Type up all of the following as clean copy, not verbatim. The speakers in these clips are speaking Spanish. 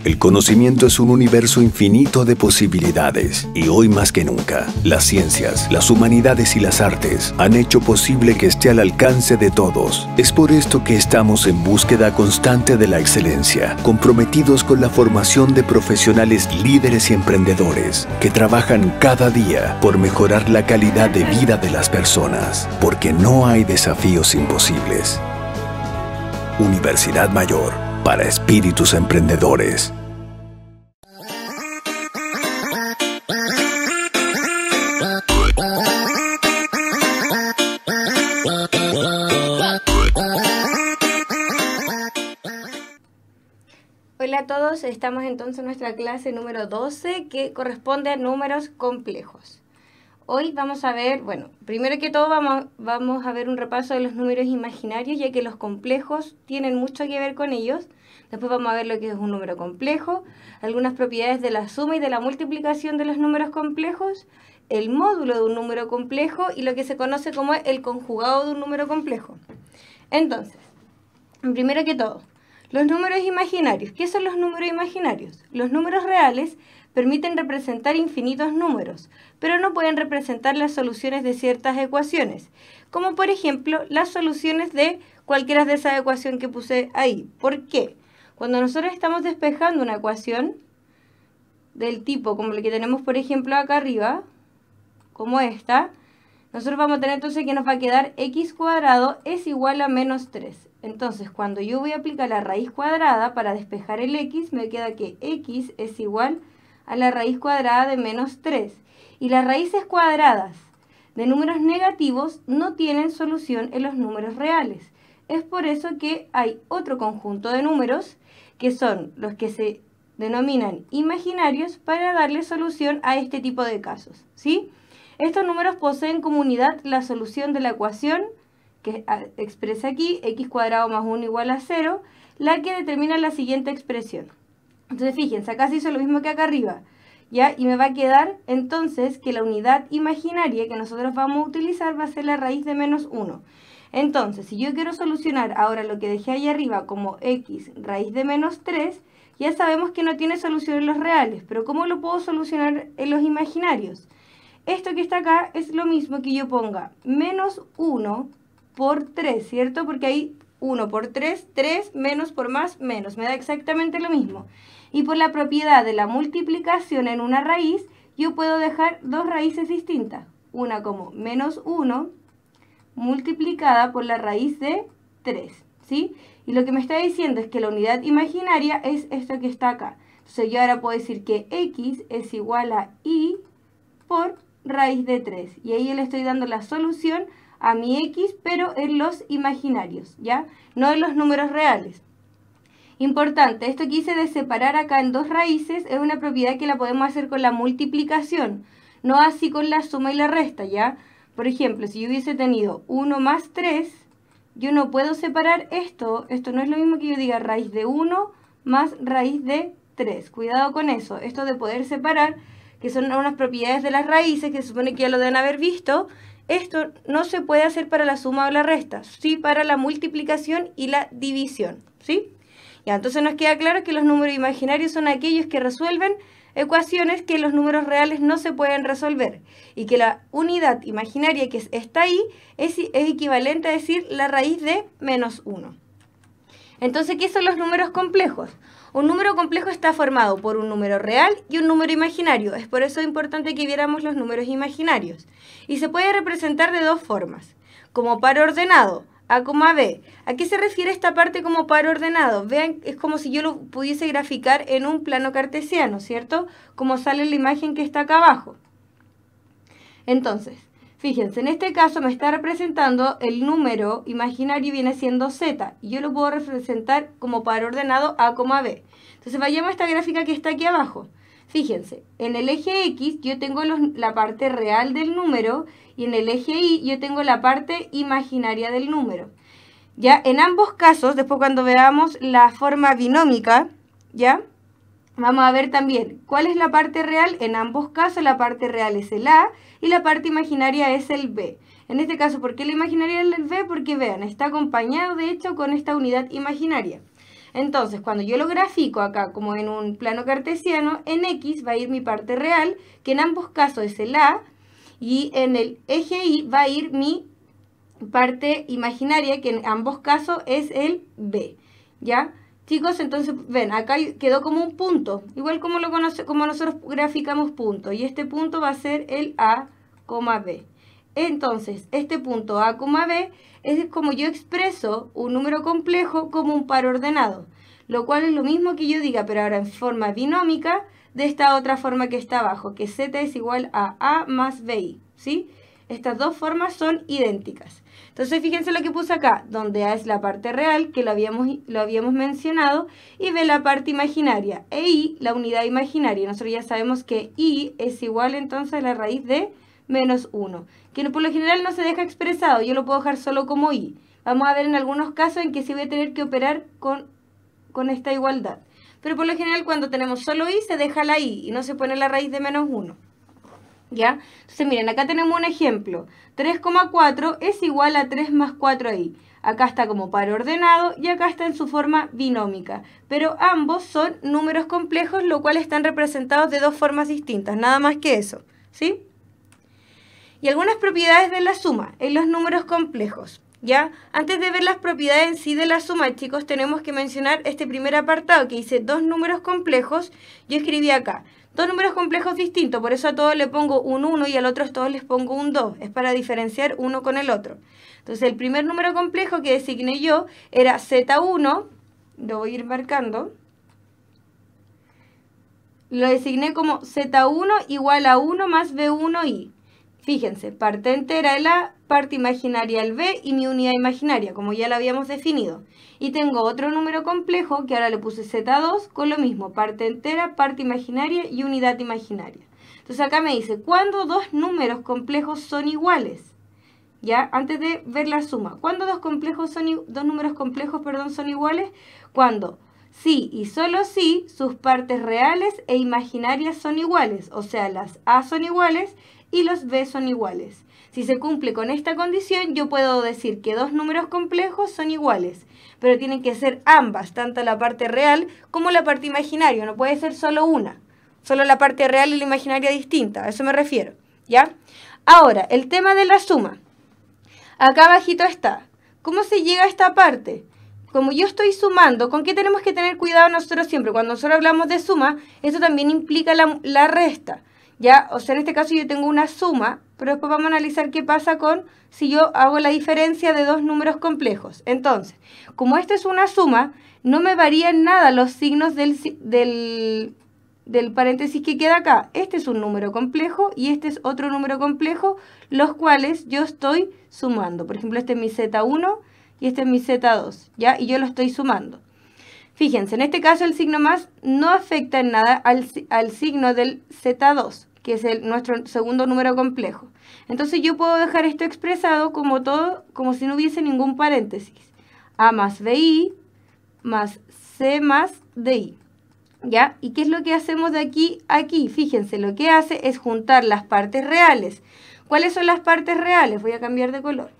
El conocimiento es un universo infinito de posibilidades y hoy más que nunca, las ciencias, las humanidades y las artes han hecho posible que esté al alcance de todos. Es por esto que estamos en búsqueda constante de la excelencia, comprometidos con la formación de profesionales líderes y emprendedores que trabajan cada día por mejorar la calidad de vida de las personas, porque no hay desafíos imposibles. Universidad Mayor, para espíritus emprendedores. Hola a todos, estamos entonces en nuestra clase número 12 que corresponde a números complejos. Hoy vamos a ver, bueno, primero que todo vamos a ver un repaso de los números imaginarios, ya que los complejos tienen mucho que ver con ellos. Después vamos a ver lo que es un número complejo, algunas propiedades de la suma y de la multiplicación de los números complejos, el módulo de un número complejo y lo que se conoce como el conjugado de un número complejo. Entonces, primero que todo, los números imaginarios. ¿Qué son los números imaginarios? Los números reales permiten representar infinitos números, pero no pueden representar las soluciones de ciertas ecuaciones, como por ejemplo las soluciones de cualquiera de esas ecuaciones que puse ahí. ¿Por qué? Cuando nosotros estamos despejando una ecuación del tipo como la que tenemos por ejemplo acá arriba, como esta, nosotros vamos a tener entonces que nos va a quedar x cuadrado es igual a menos 3. Entonces, cuando yo voy a aplicar la raíz cuadrada para despejar el x, me queda que x es igual a la raíz cuadrada de menos 3. Y las raíces cuadradas de números negativos no tienen solución en los números reales. Es por eso que hay otro conjunto de números que son los que se denominan imaginarios para darle solución a este tipo de casos, ¿sí? Estos números poseen como unidad la solución de la ecuación que expresa aquí, x cuadrado más 1 igual a 0, la que determina la siguiente expresión. Entonces fíjense, acá se hizo lo mismo que acá arriba, ¿ya? Y me va a quedar entonces que la unidad imaginaria que nosotros vamos a utilizar va a ser la raíz de menos 1. Entonces, si yo quiero solucionar ahora lo que dejé ahí arriba como x raíz de menos 3, ya sabemos que no tiene solución en los reales, pero ¿cómo lo puedo solucionar en los imaginarios? Esto que está acá es lo mismo que yo ponga menos 1 por 3, ¿cierto? Porque ahí 1 por 3, 3 menos por más, menos. Me da exactamente lo mismo. Y por la propiedad de la multiplicación en una raíz, yo puedo dejar dos raíces distintas. Una como menos 1 multiplicada por la raíz de 3, ¿sí? Y lo que me está diciendo es que la unidad imaginaria es esto que está acá. Entonces yo ahora puedo decir que x es igual a y por raíz de 3. Y ahí le estoy dando la solución a mi x, pero en los imaginarios, ¿ya? No en los números reales. Importante, esto que hice de separar acá en dos raíces es una propiedad que la podemos hacer con la multiplicación, no así con la suma y la resta, ¿ya? Por ejemplo, si yo hubiese tenido 1 más 3, yo no puedo separar esto no es lo mismo que yo diga raíz de 1 más raíz de 3. Cuidado con eso, esto de poder separar, que son unas propiedades de las raíces que se supone que ya lo deben haber visto. Esto no se puede hacer para la suma o la resta, sí para la multiplicación y la división, ¿sí? Ya, entonces nos queda claro que los números imaginarios son aquellos que resuelven ecuaciones que los números reales no se pueden resolver y que la unidad imaginaria que está ahí es equivalente a decir la raíz de menos 1. Entonces, ¿qué son los números complejos? Un número complejo está formado por un número real y un número imaginario. Es por eso importante que viéramos los números imaginarios. Y se puede representar de dos formas. Como par ordenado, A, B. ¿A qué se refiere esta parte como par ordenado? Vean, es como si yo lo pudiese graficar en un plano cartesiano, ¿cierto? Como sale la imagen que está acá abajo. Entonces, fíjense, en este caso me está representando el número imaginario viene siendo z, y yo lo puedo representar como par ordenado A, B. Entonces vayamos a esta gráfica que está aquí abajo. Fíjense, en el eje X yo tengo la parte real del número y en el eje Y yo tengo la parte imaginaria del número. Ya, en ambos casos, después cuando veamos la forma binómica, ya, vamos a ver también cuál es la parte real. En ambos casos la parte real es el A y la parte imaginaria es el B. En este caso, ¿por qué la imaginaria es el B? Porque vean, está acompañado de hecho con esta unidad imaginaria. Entonces, cuando yo lo grafico acá como en un plano cartesiano, en X va a ir mi parte real, que en ambos casos es el A, y en el eje Y va a ir mi parte imaginaria, que en ambos casos es el B, ¿ya? Chicos, entonces, ven, acá quedó como un punto, igual como como nosotros graficamos punto, y este punto va a ser el A, B. Entonces, este punto A, B es como yo expreso un número complejo como un par ordenado, lo cual es lo mismo que yo diga, pero ahora en forma binómica, de esta otra forma que está abajo, que Z es igual a A más BI, ¿sí? Estas dos formas son idénticas. Entonces, fíjense lo que puse acá, donde A es la parte real, que lo habíamos mencionado, y B la parte imaginaria, e I la unidad imaginaria. Nosotros ya sabemos que I es igual entonces a la raíz de menos 1, que por lo general no se deja expresado, yo lo puedo dejar solo como I. Vamos a ver en algunos casos en que sí voy a tener que operar con esta igualdad. Pero por lo general cuando tenemos solo I se deja la I y no se pone la raíz de menos 1. ¿Ya? Entonces miren, acá tenemos un ejemplo. 3,4 es igual a 3 más 4i. Acá está como par ordenado y acá está en su forma binómica. Pero ambos son números complejos, lo cual están representados de dos formas distintas. Nada más que eso, ¿sí? Y algunas propiedades de la suma en los números complejos. ¿Ya? Antes de ver las propiedades en sí de la suma, chicos, tenemos que mencionar este primer apartado que dice dos números complejos. Yo escribí acá. Dos números complejos distintos, por eso a todos le pongo un 1 y al otro a todos les pongo un 2. Es para diferenciar uno con el otro. Entonces el primer número complejo que designé yo era Z1, lo voy a ir marcando. Lo designé como Z1 igual a 1 más B1i. Fíjense, parte entera de la parte imaginaria el B y mi unidad imaginaria, como ya la habíamos definido. Y tengo otro número complejo que ahora le puse Z2 con lo mismo, parte entera, parte imaginaria y unidad imaginaria. Entonces acá me dice, ¿cuándo dos números complejos son iguales? ¿Ya? Antes de ver la suma, ¿cuándo dos números complejos son iguales? Cuando sí y solo sí sus partes reales e imaginarias son iguales, o sea, las A son iguales y los B son iguales. Si se cumple con esta condición, yo puedo decir que dos números complejos son iguales, pero tienen que ser ambas, tanto la parte real como la parte imaginaria. No puede ser solo una, solo la parte real y la imaginaria distinta, a eso me refiero, ¿ya? Ahora, el tema de la suma. Acá abajito está. ¿Cómo se llega a esta parte? Como yo estoy sumando, ¿con qué tenemos que tener cuidado nosotros siempre? Cuando nosotros hablamos de suma, eso también implica la resta. ¿Ya? O sea, en este caso yo tengo una suma, pero después vamos a analizar qué pasa con si yo hago la diferencia de dos números complejos. Entonces, como esto es una suma, no me varían nada los signos del paréntesis que queda acá. Este es un número complejo y este es otro número complejo, los cuales yo estoy sumando. Por ejemplo, este es mi Z1 y este es mi Z2, ¿ya? Y yo lo estoy sumando. Fíjense, en este caso el signo más no afecta en nada al signo del Z2, que es nuestro segundo número complejo. Entonces yo puedo dejar esto expresado como si no hubiese ningún paréntesis. A más BI más C más DI. ¿Ya? ¿Y qué es lo que hacemos de aquí a aquí? Fíjense, lo que hace es juntar las partes reales. ¿Cuáles son las partes reales? Voy a cambiar de color.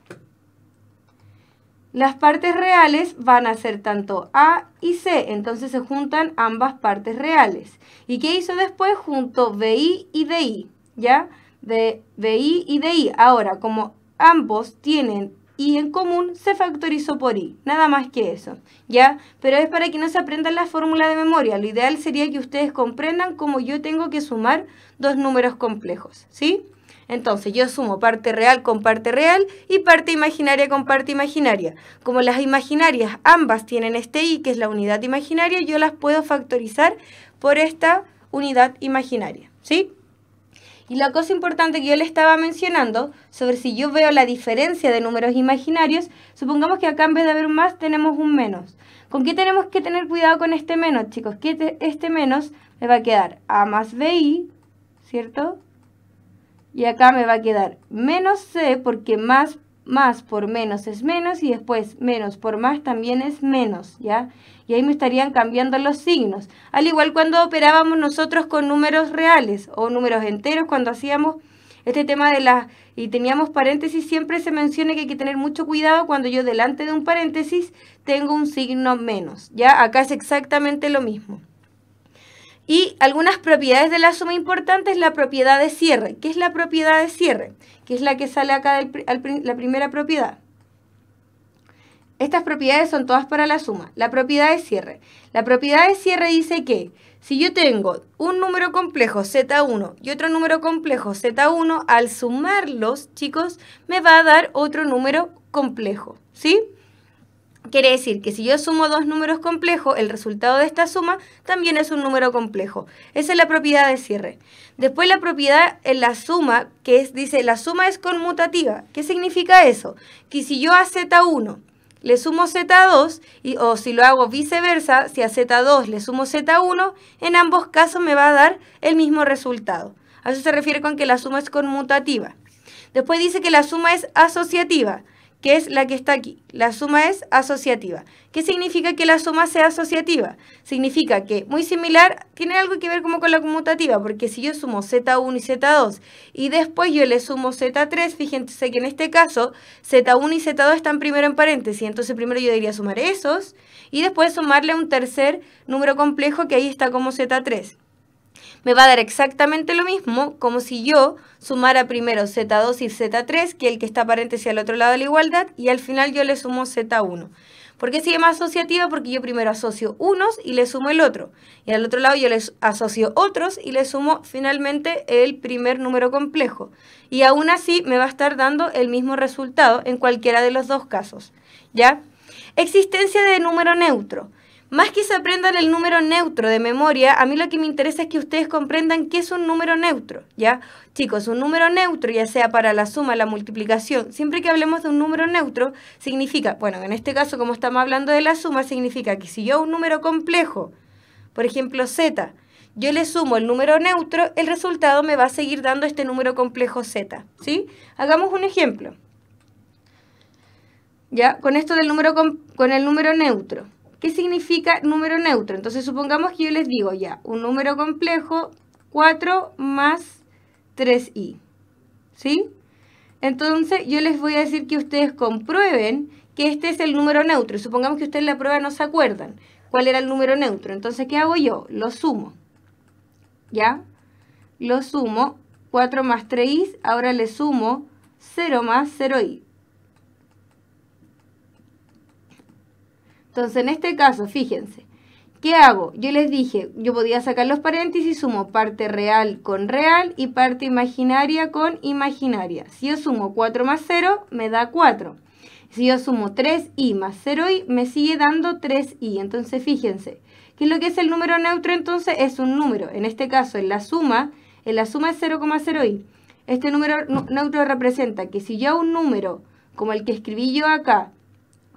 Las partes reales van a ser tanto A y C, entonces se juntan ambas partes reales. ¿Y qué hizo después? Juntó BI y DI, ¿ya? De BI y DI. Ahora, como ambos tienen I en común, se factorizó por I. Nada más que eso, ¿ya? Pero es para que no se aprendan la fórmula de memoria. Lo ideal sería que ustedes comprendan cómo yo tengo que sumar dos números complejos, ¿sí? Entonces yo sumo parte real con parte real y parte imaginaria con parte imaginaria. Como las imaginarias ambas tienen este I, que es la unidad imaginaria, yo las puedo factorizar por esta unidad imaginaria, ¿sí? Y la cosa importante que yo le estaba mencionando sobre si yo veo la diferencia de números imaginarios, supongamos que acá en vez de haber un más tenemos un menos. ¿Con qué tenemos que tener cuidado con este menos, chicos? Que este menos me va a quedar A más BI, ¿cierto? Y acá me va a quedar menos C porque más por menos es menos y después menos por más también es menos, ¿ya? Y ahí me estarían cambiando los signos. Al igual cuando operábamos nosotros con números reales o números enteros cuando hacíamos Este tema y teníamos paréntesis, siempre se menciona que hay que tener mucho cuidado cuando yo delante de un paréntesis tengo un signo menos, ¿ya? Acá es exactamente lo mismo. Y algunas propiedades de la suma importantes, la propiedad de cierre. ¿Qué es la propiedad de cierre? Que es la que sale acá la primera propiedad. Estas propiedades son todas para la suma. La propiedad de cierre. La propiedad de cierre dice que si yo tengo un número complejo Z1 y otro número complejo Z1, al sumarlos, chicos, me va a dar otro número complejo, ¿sí? Quiere decir que si yo sumo dos números complejos, el resultado de esta suma también es un número complejo. Esa es la propiedad de cierre. Después la propiedad en la suma, dice la suma es conmutativa. ¿Qué significa eso? Que si yo a Z1 le sumo Z2, o si lo hago viceversa, si a Z2 le sumo Z1, en ambos casos me va a dar el mismo resultado. A eso se refiere con que la suma es conmutativa. Después dice que la suma es asociativa, que es la que está aquí. La suma es asociativa. ¿Qué significa que la suma sea asociativa? Significa que, muy similar, tiene algo que ver como con la conmutativa, porque si yo sumo Z1 y Z2 y después yo le sumo Z3, fíjense que en este caso Z1 y Z2 están primero en paréntesis, entonces primero yo debería sumar esos y después sumarle un tercer número complejo que ahí está como Z3. Me va a dar exactamente lo mismo como si yo sumara primero Z2 y Z3, que el que está paréntesis al otro lado de la igualdad, y al final yo le sumo Z1. ¿Por qué se llama asociativa? Porque yo primero asocio unos y le sumo el otro. Y al otro lado yo les asocio otros y le sumo finalmente el primer número complejo. Y aún así me va a estar dando el mismo resultado en cualquiera de los dos casos, ¿ya? Existencia de número neutro. Más que se aprendan el número neutro de memoria, a mí lo que me interesa es que ustedes comprendan qué es un número neutro, ¿ya? Chicos, un número neutro, ya sea para la suma, la multiplicación, siempre que hablemos de un número neutro, significa, bueno, en este caso, como estamos hablando de la suma, significa que si yo a un número complejo, por ejemplo, z, yo le sumo el número neutro, el resultado me va a seguir dando este número complejo z, ¿sí? Hagamos un ejemplo, ¿ya? Con esto del número con el número neutro. ¿Qué significa número neutro? Entonces supongamos que yo les digo ya, un número complejo 4 más 3i, ¿sí? Entonces yo les voy a decir que ustedes comprueben que este es el número neutro. Supongamos que ustedes en la prueba no se acuerdan cuál era el número neutro. Entonces, ¿qué hago yo? Lo sumo, ¿ya? Lo sumo, 4 más 3i, ahora le sumo 0 más 0i. Entonces, en este caso, fíjense, ¿qué hago? Yo les dije, yo podía sacar los paréntesis, sumo parte real con real y parte imaginaria con imaginaria. Si yo sumo 4 más 0, me da 4. Si yo sumo 3i más 0i, me sigue dando 3i. Entonces, fíjense, ¿qué es lo que es el número neutro? Entonces, es un número. En este caso, en la suma es 0,0i. Este número neutro representa que si yo a un número, como el que escribí yo acá,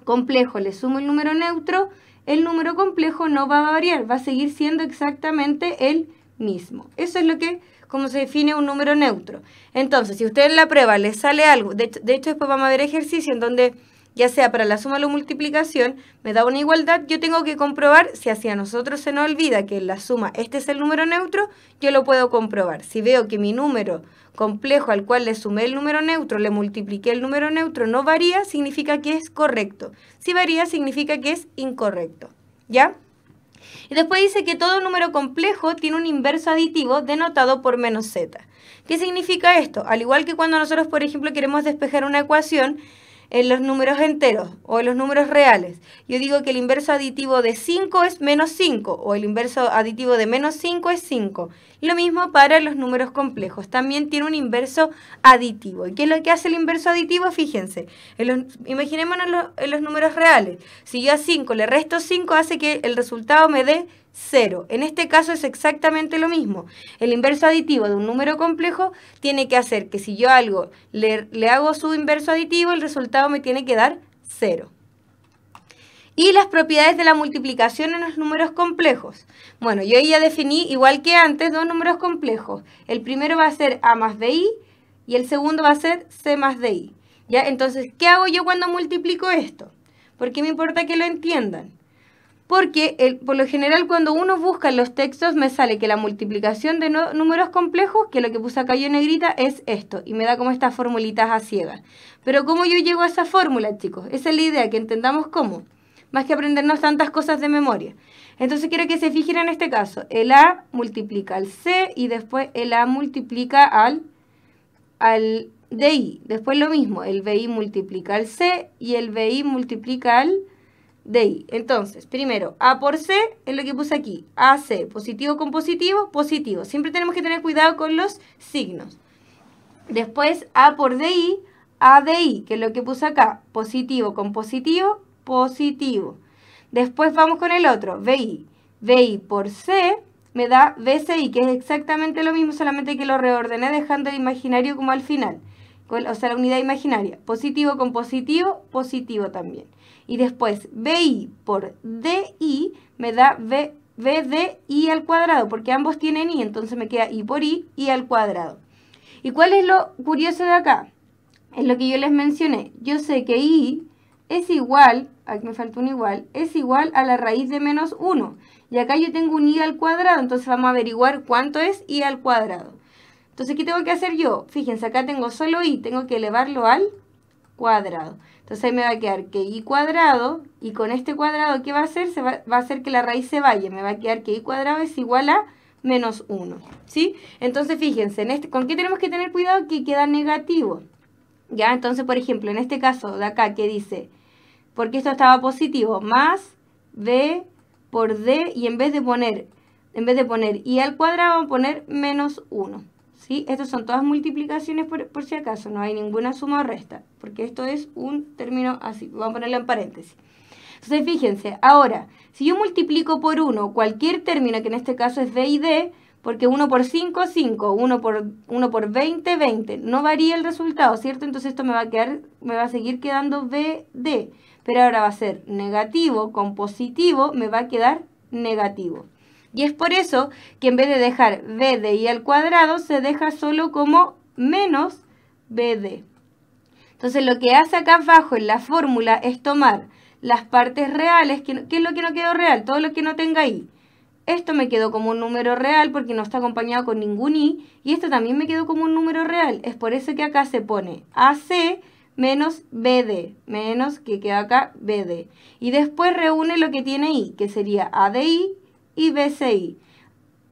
complejo, le sumo el número neutro, el número complejo no va a variar, va a seguir siendo exactamente el mismo. Eso es lo que, como se define un número neutro. Entonces, si a usted en la prueba le sale algo, de hecho después vamos a ver ejercicio en donde, ya sea para la suma o la multiplicación, me da una igualdad, yo tengo que comprobar si hacia nosotros se nos olvida que en la suma este es el número neutro, yo lo puedo comprobar. Si veo que mi número complejo al cual le sumé el número neutro, le multipliqué el número neutro, no varía, significa que es correcto. Si varía, significa que es incorrecto, ¿ya? Y después dice que todo número complejo tiene un inverso aditivo denotado por menos z. ¿Qué significa esto? Al igual que cuando nosotros, por ejemplo, queremos despejar una ecuación en los números enteros o en los números reales, yo digo que el inverso aditivo de 5 es menos 5 o el inverso aditivo de menos 5 es 5. Lo mismo para los números complejos, también tiene un inverso aditivo. ¿Y qué es lo que hace el inverso aditivo? Fíjense, imaginémonos en los números reales. Si yo a 5 le resto 5, hace que el resultado me dé 0. En este caso es exactamente lo mismo. El inverso aditivo de un número complejo tiene que hacer que si yo a algo le hago su inverso aditivo, el resultado me tiene que dar 0. Y las propiedades de la multiplicación en los números complejos. Bueno, yo ya definí, igual que antes, dos números complejos. El primero va a ser a más bi y el segundo va a ser c más di. ¿Ya? Entonces, ¿qué hago yo cuando multiplico esto? ¿Por qué me importa que lo entiendan? Porque por lo general cuando uno busca en los textos me sale que la multiplicación de números complejos, que lo que puse acá yo en negrita, es esto. Y me da como estas formulitas a ciegas. Pero ¿cómo yo llego a esa fórmula, chicos? Esa es la idea, que entendamos cómo. Más que aprendernos tantas cosas de memoria. Entonces quiero que se fijen en este caso. El A multiplica al C y después el A multiplica al DI. Después lo mismo, el BI multiplica al C y el BI multiplica al DI. Entonces, primero, A por C es lo que puse aquí. AC, positivo con positivo, positivo. Siempre tenemos que tener cuidado con los signos. Después, A por DI, ADI, que es lo que puse acá. Positivo con positivo, positivo. Después vamos con el otro, BI. BI por C me da BCI, que es exactamente lo mismo, solamente que lo reordené dejando el imaginario como al final. O sea, la unidad imaginaria. Positivo con positivo, positivo también. Y después, BI por DI me da BDI al cuadrado, porque ambos tienen I, entonces me queda I por I al cuadrado. ¿Y cuál es lo curioso de acá? Es lo que yo les mencioné. Yo sé que I es igual, aquí me falta un igual, es igual a la raíz de menos 1. Y acá yo tengo un I al cuadrado, entonces vamos a averiguar cuánto es I al cuadrado. Entonces, ¿qué tengo que hacer yo? Fíjense, acá tengo solo I, tengo que elevarlo al cuadrado. Entonces ahí me va a quedar que I cuadrado, y con este cuadrado, ¿qué va a hacer? Va a hacer que la raíz se vaya. Me va a quedar que I cuadrado es igual a menos 1. ¿Sí? Entonces, fíjense, ¿con qué tenemos que tener cuidado? Que queda negativo. ¿Ya? Entonces, por ejemplo, en este caso de acá, que dice, porque esto estaba positivo, más B por D, y en vez de poner I al cuadrado, vamos a poner menos 1. ¿Sí? Estas son todas multiplicaciones por si acaso, no hay ninguna suma o resta, porque esto es un término así, vamos a ponerlo en paréntesis. Entonces, fíjense, ahora, si yo multiplico por 1 cualquier término, que en este caso es B y D, porque 1 por 5, 5, 1 por 20, 20, no varía el resultado, ¿cierto? Entonces esto me va a seguir quedando BD, pero ahora va a ser negativo con positivo, me va a quedar negativo. Y es por eso que en vez de dejar BDI al cuadrado, se deja solo como menos BD. Entonces lo que hace acá abajo en la fórmula es tomar las partes reales, ¿qué es lo que no quedó real? Todo lo que no tenga I. Esto me quedó como un número real porque no está acompañado con ningún I. Y esto también me quedó como un número real. Es por eso que acá se pone AC menos BD, menos que queda acá BD. Y después reúne lo que tiene I, que sería ADI y BCI.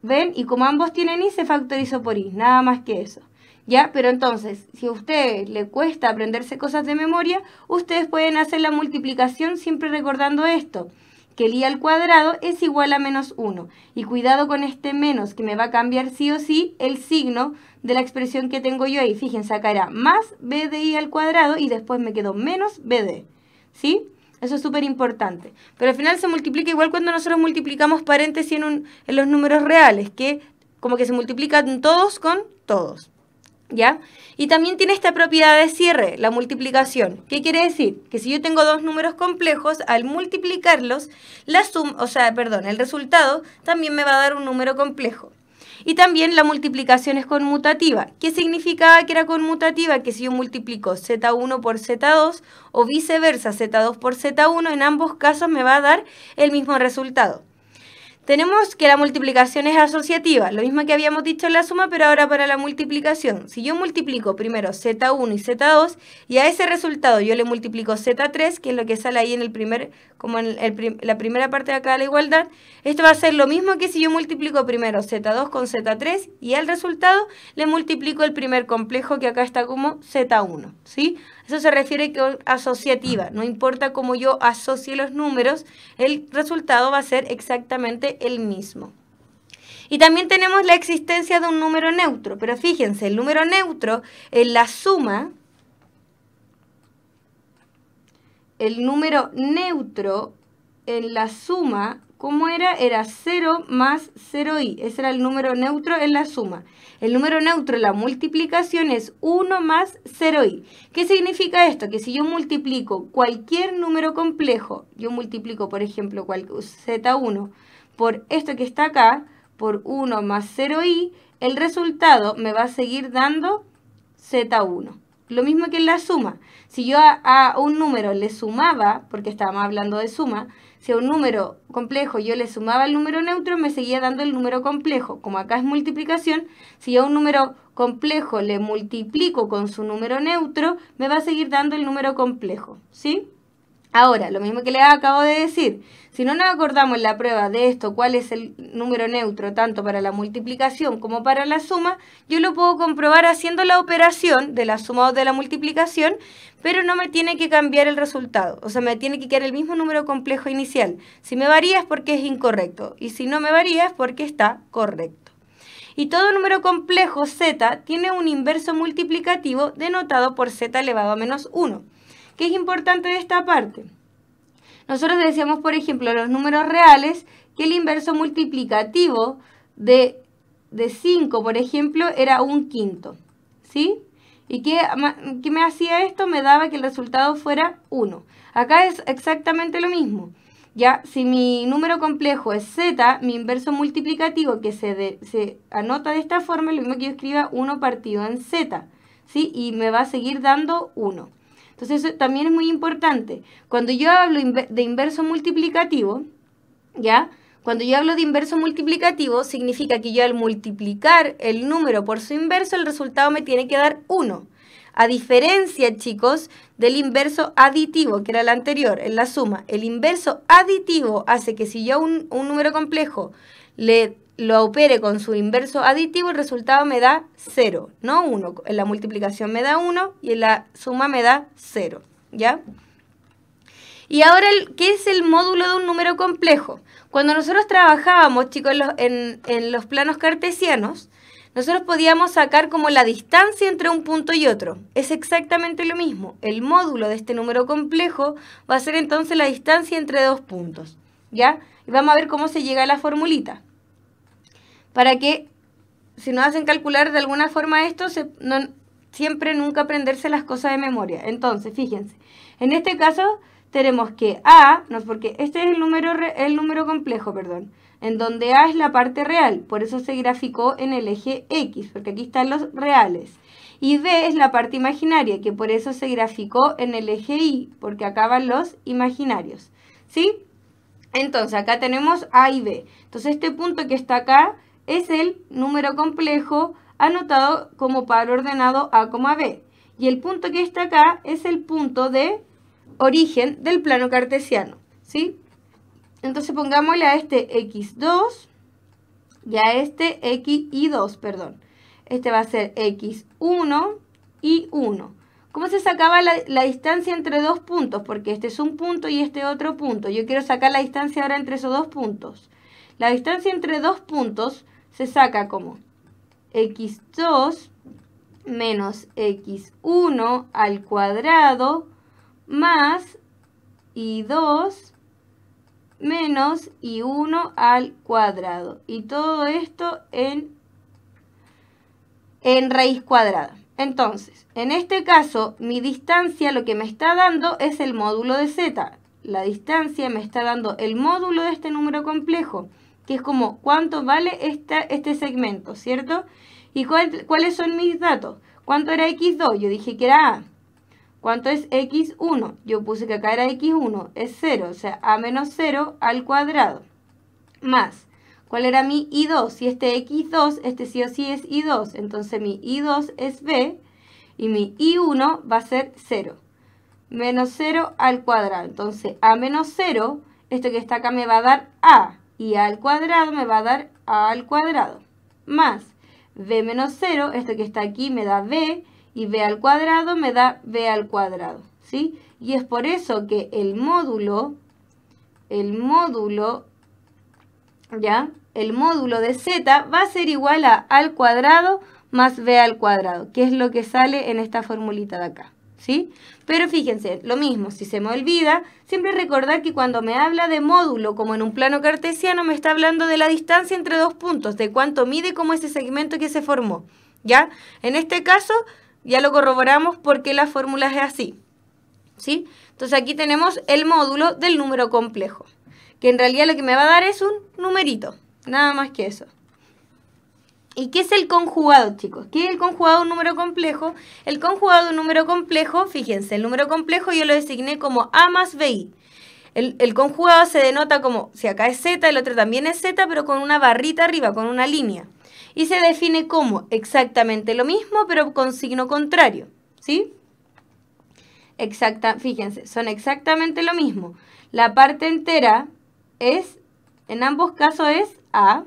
¿Ven? Y como ambos tienen I, se factorizó por I, nada más que eso. ¿Ya? Pero entonces, si a ustedes les cuesta aprenderse cosas de memoria, ustedes pueden hacer la multiplicación siempre recordando esto, que el I al cuadrado es igual a menos 1. Y cuidado con este menos, que me va a cambiar sí o sí el signo de la expresión que tengo yo ahí. Fíjense, acá era más B de I al cuadrado y después me quedó menos BD. ¿Sí? Eso es súper importante. Pero al final se multiplica igual cuando nosotros multiplicamos paréntesis en los números reales, que como que se multiplican todos con todos. ¿Ya? Y también tiene esta propiedad de cierre, la multiplicación. ¿Qué quiere decir? Que si yo tengo dos números complejos, al multiplicarlos, el resultado también me va a dar un número complejo. Y también la multiplicación es conmutativa. ¿Qué significaba que era conmutativa? Que si yo multiplico Z1 por Z2 o viceversa Z2 por Z1, en ambos casos me va a dar el mismo resultado. Tenemos que la multiplicación es asociativa, lo mismo que habíamos dicho en la suma, pero ahora para la multiplicación. Si yo multiplico primero Z1 y Z2 y a ese resultado yo le multiplico Z3, que es lo que sale ahí en la primera parte de acá de la igualdad, esto va a ser lo mismo que si yo multiplico primero Z2 con Z3 y al resultado le multiplico el primer complejo que acá está como Z1, ¿sí? Eso se refiere a asociativa, no importa cómo yo asocie los números, el resultado va a ser exactamente el mismo. Y también tenemos la existencia de un número neutro, pero fíjense, el número neutro en la suma, ¿cómo era? Era 0 más 0i, ese era el número neutro en la suma. El número neutro en la multiplicación es 1 más 0i. ¿Qué significa esto? Que si yo multiplico cualquier número complejo, yo multiplico, por ejemplo, Z1 por esto que está acá, por 1 más 0i, el resultado me va a seguir dando Z1. Lo mismo que en la suma. Si yo a un número le sumaba, porque estábamos hablando de suma, Si a un número complejo yo le sumaba el número neutro, me seguía dando el número complejo. Como acá es multiplicación, si yo a un número complejo le multiplico con su número neutro, me va a seguir dando el número complejo, ¿sí? Ahora, lo mismo que les acabo de decir, si no nos acordamos en la prueba de esto, cuál es el número neutro tanto para la multiplicación como para la suma, yo lo puedo comprobar haciendo la operación de la suma o de la multiplicación, pero no me tiene que cambiar el resultado, o sea, me tiene que quedar el mismo número complejo inicial. Si me varía es porque es incorrecto, y si no me varía es porque está correcto. Y todo número complejo z tiene un inverso multiplicativo denotado por z elevado a menos 1. ¿Qué es importante de esta parte? Nosotros decíamos, por ejemplo, los números reales, que el inverso multiplicativo de 5, por ejemplo, era 1/5, ¿sí? ¿Y qué me hacía esto? Me daba que el resultado fuera 1. Acá es exactamente lo mismo. Ya, si mi número complejo es z, mi inverso multiplicativo que se anota de esta forma, lo mismo que yo escriba 1 partido en z, ¿sí? Y me va a seguir dando 1. Entonces eso también es muy importante. Cuando yo hablo de inverso multiplicativo, ¿ya? Cuando yo hablo de inverso multiplicativo, significa que yo al multiplicar el número por su inverso, el resultado me tiene que dar 1. A diferencia, chicos, del inverso aditivo, que era el anterior, en la suma. El inverso aditivo hace que si yo un número complejo lo opere con su inverso aditivo, el resultado me da 0, no 1. En la multiplicación me da 1 y en la suma me da 0, ¿ya? Y ahora, ¿qué es el módulo de un número complejo? Cuando nosotros trabajábamos, chicos, en los planos cartesianos, nosotros podíamos sacar como la distancia entre un punto y otro. Es exactamente lo mismo. El módulo de este número complejo va a ser entonces la distancia entre dos puntos, ¿ya? Y vamos a ver cómo se llega a la formulita. Para que, si nos hacen calcular de alguna forma esto, siempre nunca aprenderse las cosas de memoria. Entonces, fíjense, en este caso tenemos que A, no, porque este es el número complejo, perdón, en donde A es la parte real, por eso se graficó en el eje X, porque aquí están los reales. Y B es la parte imaginaria, que por eso se graficó en el eje Y, porque acá van los imaginarios, ¿sí? Entonces, acá tenemos A y B. Entonces, este punto que está acá es el número complejo anotado como par ordenado A, B. Y el punto que está acá es el punto de origen del plano cartesiano, ¿sí? Entonces pongámosle a este x2 y a este xy2, perdón. Este va a ser x1 y 1. ¿Cómo se sacaba la distancia entre dos puntos? Porque este es un punto y este otro punto. Yo quiero sacar la distancia ahora entre esos dos puntos. La distancia entre dos puntos se saca como x2 menos x1 al cuadrado más y2 menos y1 al cuadrado. Y todo esto en raíz cuadrada. Entonces, en este caso, mi distancia lo que me está dando es el módulo de z. La distancia me está dando el módulo de este número complejo, que es como cuánto vale este segmento, ¿cierto? ¿Y cuáles son mis datos? ¿Cuánto era x2? Yo dije que era a. ¿Cuánto es x1? Yo puse que acá era x1, es 0, o sea, a menos 0 al cuadrado. Más, ¿cuál era mi y2? Si este x2, este sí o sí es y2, entonces mi y2 es b y mi y1 va a ser 0. Menos 0 al cuadrado, entonces a menos 0, esto que está acá me va a dar a, y a al cuadrado me va a dar a al cuadrado. Más, b menos 0, esto que está aquí me da b, y b al cuadrado me da b al cuadrado, ¿sí? Y es por eso que el módulo de z va a ser igual a al cuadrado más b al cuadrado, que es lo que sale en esta formulita de acá, ¿sí? Pero fíjense, lo mismo, si se me olvida, siempre recordar que cuando me habla de módulo, como en un plano cartesiano, me está hablando de la distancia entre dos puntos, de cuánto mide como ese segmento que se formó, ¿ya? En este caso, ya lo corroboramos porque la fórmula es así, ¿sí? Entonces aquí tenemos el módulo del número complejo, que en realidad lo que me va a dar es un numerito, nada más que eso. ¿Y qué es el conjugado, chicos? ¿Qué es el conjugado de un número complejo? El conjugado de un número complejo, fíjense, el número complejo yo lo designé como a más bi. El conjugado se denota como, si acá es z, el otro también es z, pero con una barrita arriba, con una línea. Y se define como exactamente lo mismo, pero con signo contrario, ¿sí? Fíjense, son exactamente lo mismo. La parte entera es, en ambos casos es A.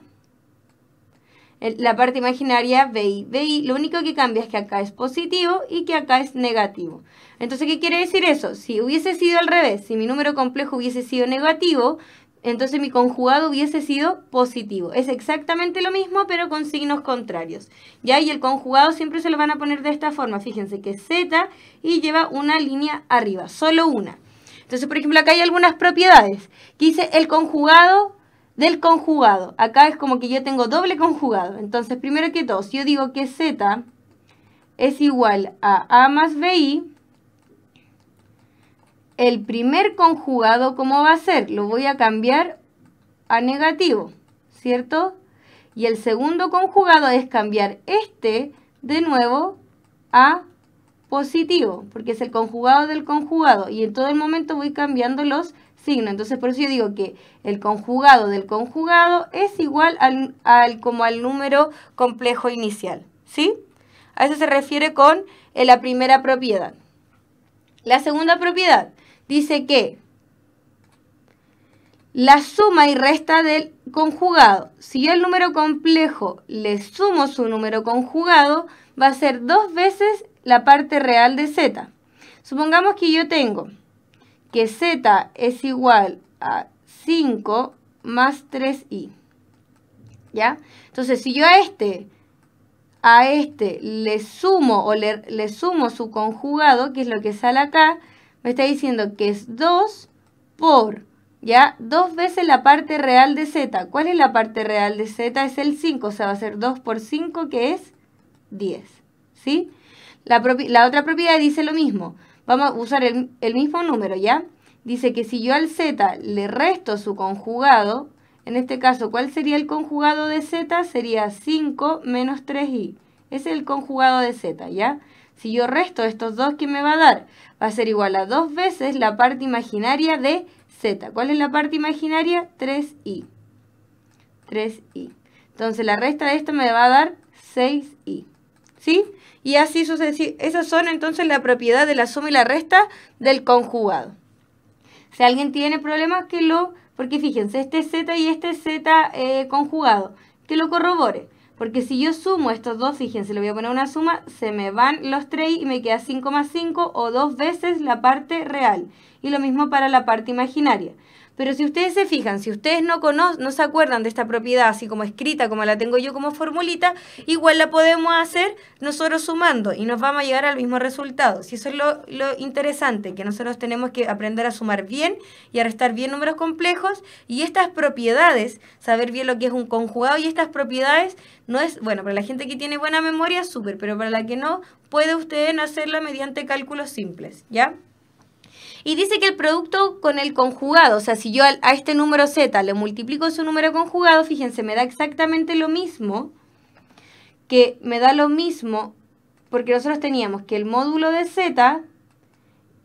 La parte imaginaria BI. BI, lo único que cambia es que acá es positivo y que acá es negativo. Entonces, ¿qué quiere decir eso? Si hubiese sido al revés, si mi número complejo hubiese sido negativo, entonces mi conjugado hubiese sido positivo. Es exactamente lo mismo, pero con signos contrarios. ¿Ya? Y el conjugado siempre se lo van a poner de esta forma. Fíjense que es Z y lleva una línea arriba, solo una. Entonces, por ejemplo, acá hay algunas propiedades. Que dice el conjugado del conjugado. Acá es como que yo tengo doble conjugado. Entonces, primero que todo, si yo digo que Z es igual a más BI, el primer conjugado, ¿cómo va a ser? Lo voy a cambiar a negativo, ¿cierto? Y el segundo conjugado es cambiar este de nuevo a positivo, porque es el conjugado del conjugado. Y en todo el momento voy cambiando los signos. Entonces, por eso yo digo que el conjugado del conjugado es igual como al número complejo inicial, ¿sí? A eso se refiere con la primera propiedad. La segunda propiedad dice que la suma y resta del conjugado, si yo al número complejo le sumo su número conjugado, va a ser 2 veces la parte real de z. Supongamos que yo tengo que z es igual a 5 más 3i. ¿Ya? Entonces, si yo a este le sumo o le sumo su conjugado, que es lo que sale acá, me está diciendo que es 2 por, ¿ya? 2 veces la parte real de z. ¿Cuál es la parte real de z? Es el 5, o sea, va a ser 2 por 5, que es 10, ¿sí? La otra propiedad dice lo mismo. Vamos a usar el mismo número, ¿ya? Dice que si yo al z le resto su conjugado, en este caso, ¿cuál sería el conjugado de z? Sería 5 menos 3i. Ese es el conjugado de z, ¿ya? Si yo resto estos dos, ¿qué me va a dar? Va a ser igual a 2 veces la parte imaginaria de z. ¿Cuál es la parte imaginaria? 3i. 3i. Entonces, la resta de esto me va a dar 6i. ¿Sí? Y así sucesivamente. Esas son entonces la propiedad de la suma y la resta del conjugado. Si alguien tiene problemas, porque fíjense, este es z y este es z conjugado, que lo corrobore. Porque si yo sumo estos dos, fíjense, le voy a poner una suma, se me van los 3 y me queda 5 más 5 o 2 veces la parte real. Y lo mismo para la parte imaginaria. Pero si ustedes se fijan, si ustedes no se acuerdan de esta propiedad así como escrita, como la tengo yo como formulita, igual la podemos hacer nosotros sumando y nos vamos a llegar al mismo resultado. Si eso es lo interesante, que nosotros tenemos que aprender a sumar bien y a restar bien números complejos, y estas propiedades, saber bien lo que es un conjugado, y estas propiedades no es, bueno, para la gente que tiene buena memoria, súper, pero para la que no, puede usted hacerla mediante cálculos simples, ¿ya? Y dice que el producto con el conjugado, o sea, si yo a este número z le multiplico su número conjugado, fíjense, me da exactamente lo mismo, porque nosotros teníamos que el módulo de z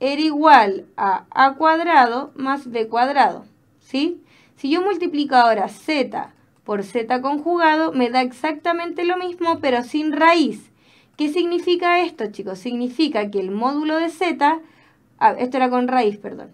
era igual a cuadrado más b cuadrado, ¿sí? Si yo multiplico ahora z por z conjugado, me da exactamente lo mismo, pero sin raíz. ¿Qué significa esto, chicos? Significa que el módulo de z... esto era con raíz, perdón.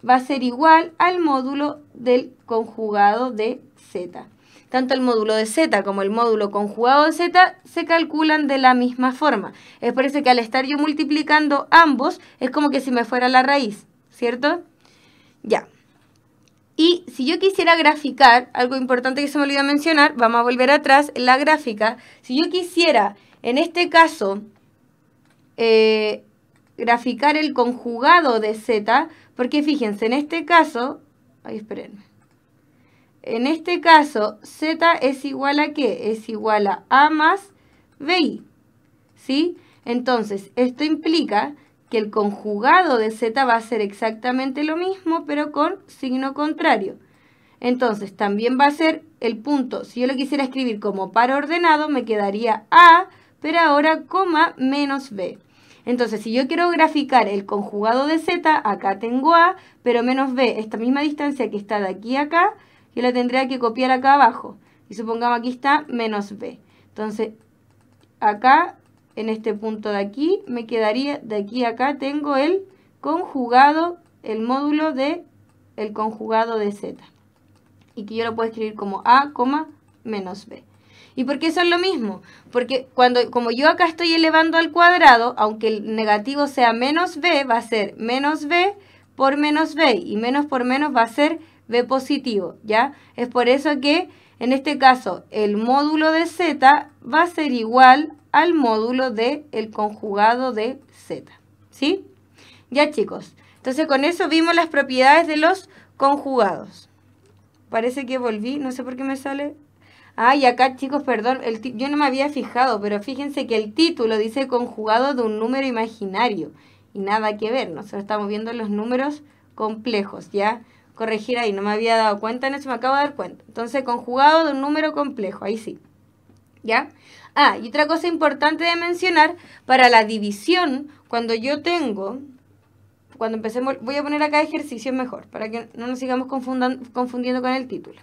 Va a ser igual al módulo del conjugado de z. Tanto el módulo de z como el módulo conjugado de z se calculan de la misma forma. Es por eso que al estar yo multiplicando ambos, es como que si me fuera la raíz, ¿cierto? Ya. Y si yo quisiera graficar, algo importante que se me olvidó mencionar, vamos a volver atrás, la gráfica. Si yo quisiera, en este caso, graficar el conjugado de z, porque fíjense, en este caso, en este caso, z es igual a ¿qué? Es igual a más bi, ¿sí? Entonces, esto implica que el conjugado de z va a ser exactamente lo mismo, pero con signo contrario. Entonces, también va a ser el punto, si yo lo quisiera escribir como par ordenado, me quedaría a, pero ahora coma menos b. Entonces, si yo quiero graficar el conjugado de z, acá tengo a, pero menos b, esta misma distancia que está de aquí a acá, yo la tendría que copiar acá abajo. Y supongamos aquí está menos b. Entonces, acá, en este punto de aquí, me quedaría, de aquí a acá, tengo el conjugado, el módulo de el conjugado de z. Y que yo lo puedo escribir como a, menos b. ¿Y por qué eso es lo mismo? Porque como yo acá estoy elevando al cuadrado, aunque el negativo sea menos b, va a ser menos b por menos b. Y menos por menos va a ser b positivo, ¿ya? Es por eso que, en este caso, el módulo de z va a ser igual al módulo del conjugado de z, ¿sí? Ya, chicos. Entonces, con eso vimos las propiedades de los conjugados. Parece que volví, no sé por qué me sale. Ah, y acá, chicos, perdón, yo no me había fijado, pero fíjense que el título dice conjugado de un número imaginario. Y nada que ver, nosotros estamos viendo los números complejos, ¿ya? Corregir ahí, no me había dado cuenta, en eso me acabo de dar cuenta. Entonces, conjugado de un número complejo, ahí sí. ¿Ya? Ah, y otra cosa importante de mencionar, para la división, cuando empecemos, voy a poner acá ejercicios mejor, para que no nos sigamos confundiendo con el título.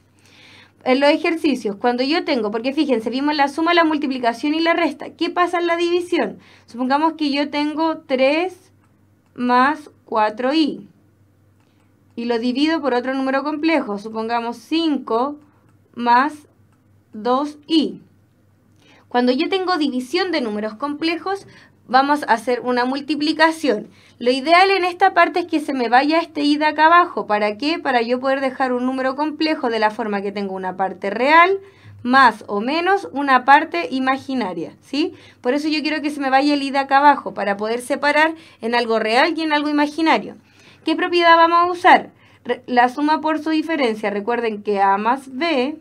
En los ejercicios, cuando yo tengo, porque fíjense, vimos la suma, la multiplicación y la resta. ¿Qué pasa en la división? Supongamos que yo tengo 3 más 4i. Y lo divido por otro número complejo. Supongamos 5 más 2i. Cuando yo tengo división de números complejos, vamos a hacer una multiplicación. Lo ideal en esta parte es que se me vaya este i de acá abajo. ¿Para qué? Para yo poder dejar un número complejo de la forma que tengo una parte real, más o menos una parte imaginaria, ¿sí? Por eso yo quiero que se me vaya el i de acá abajo, para poder separar en algo real y en algo imaginario. ¿Qué propiedad vamos a usar? La suma por su diferencia. Recuerden que a más b,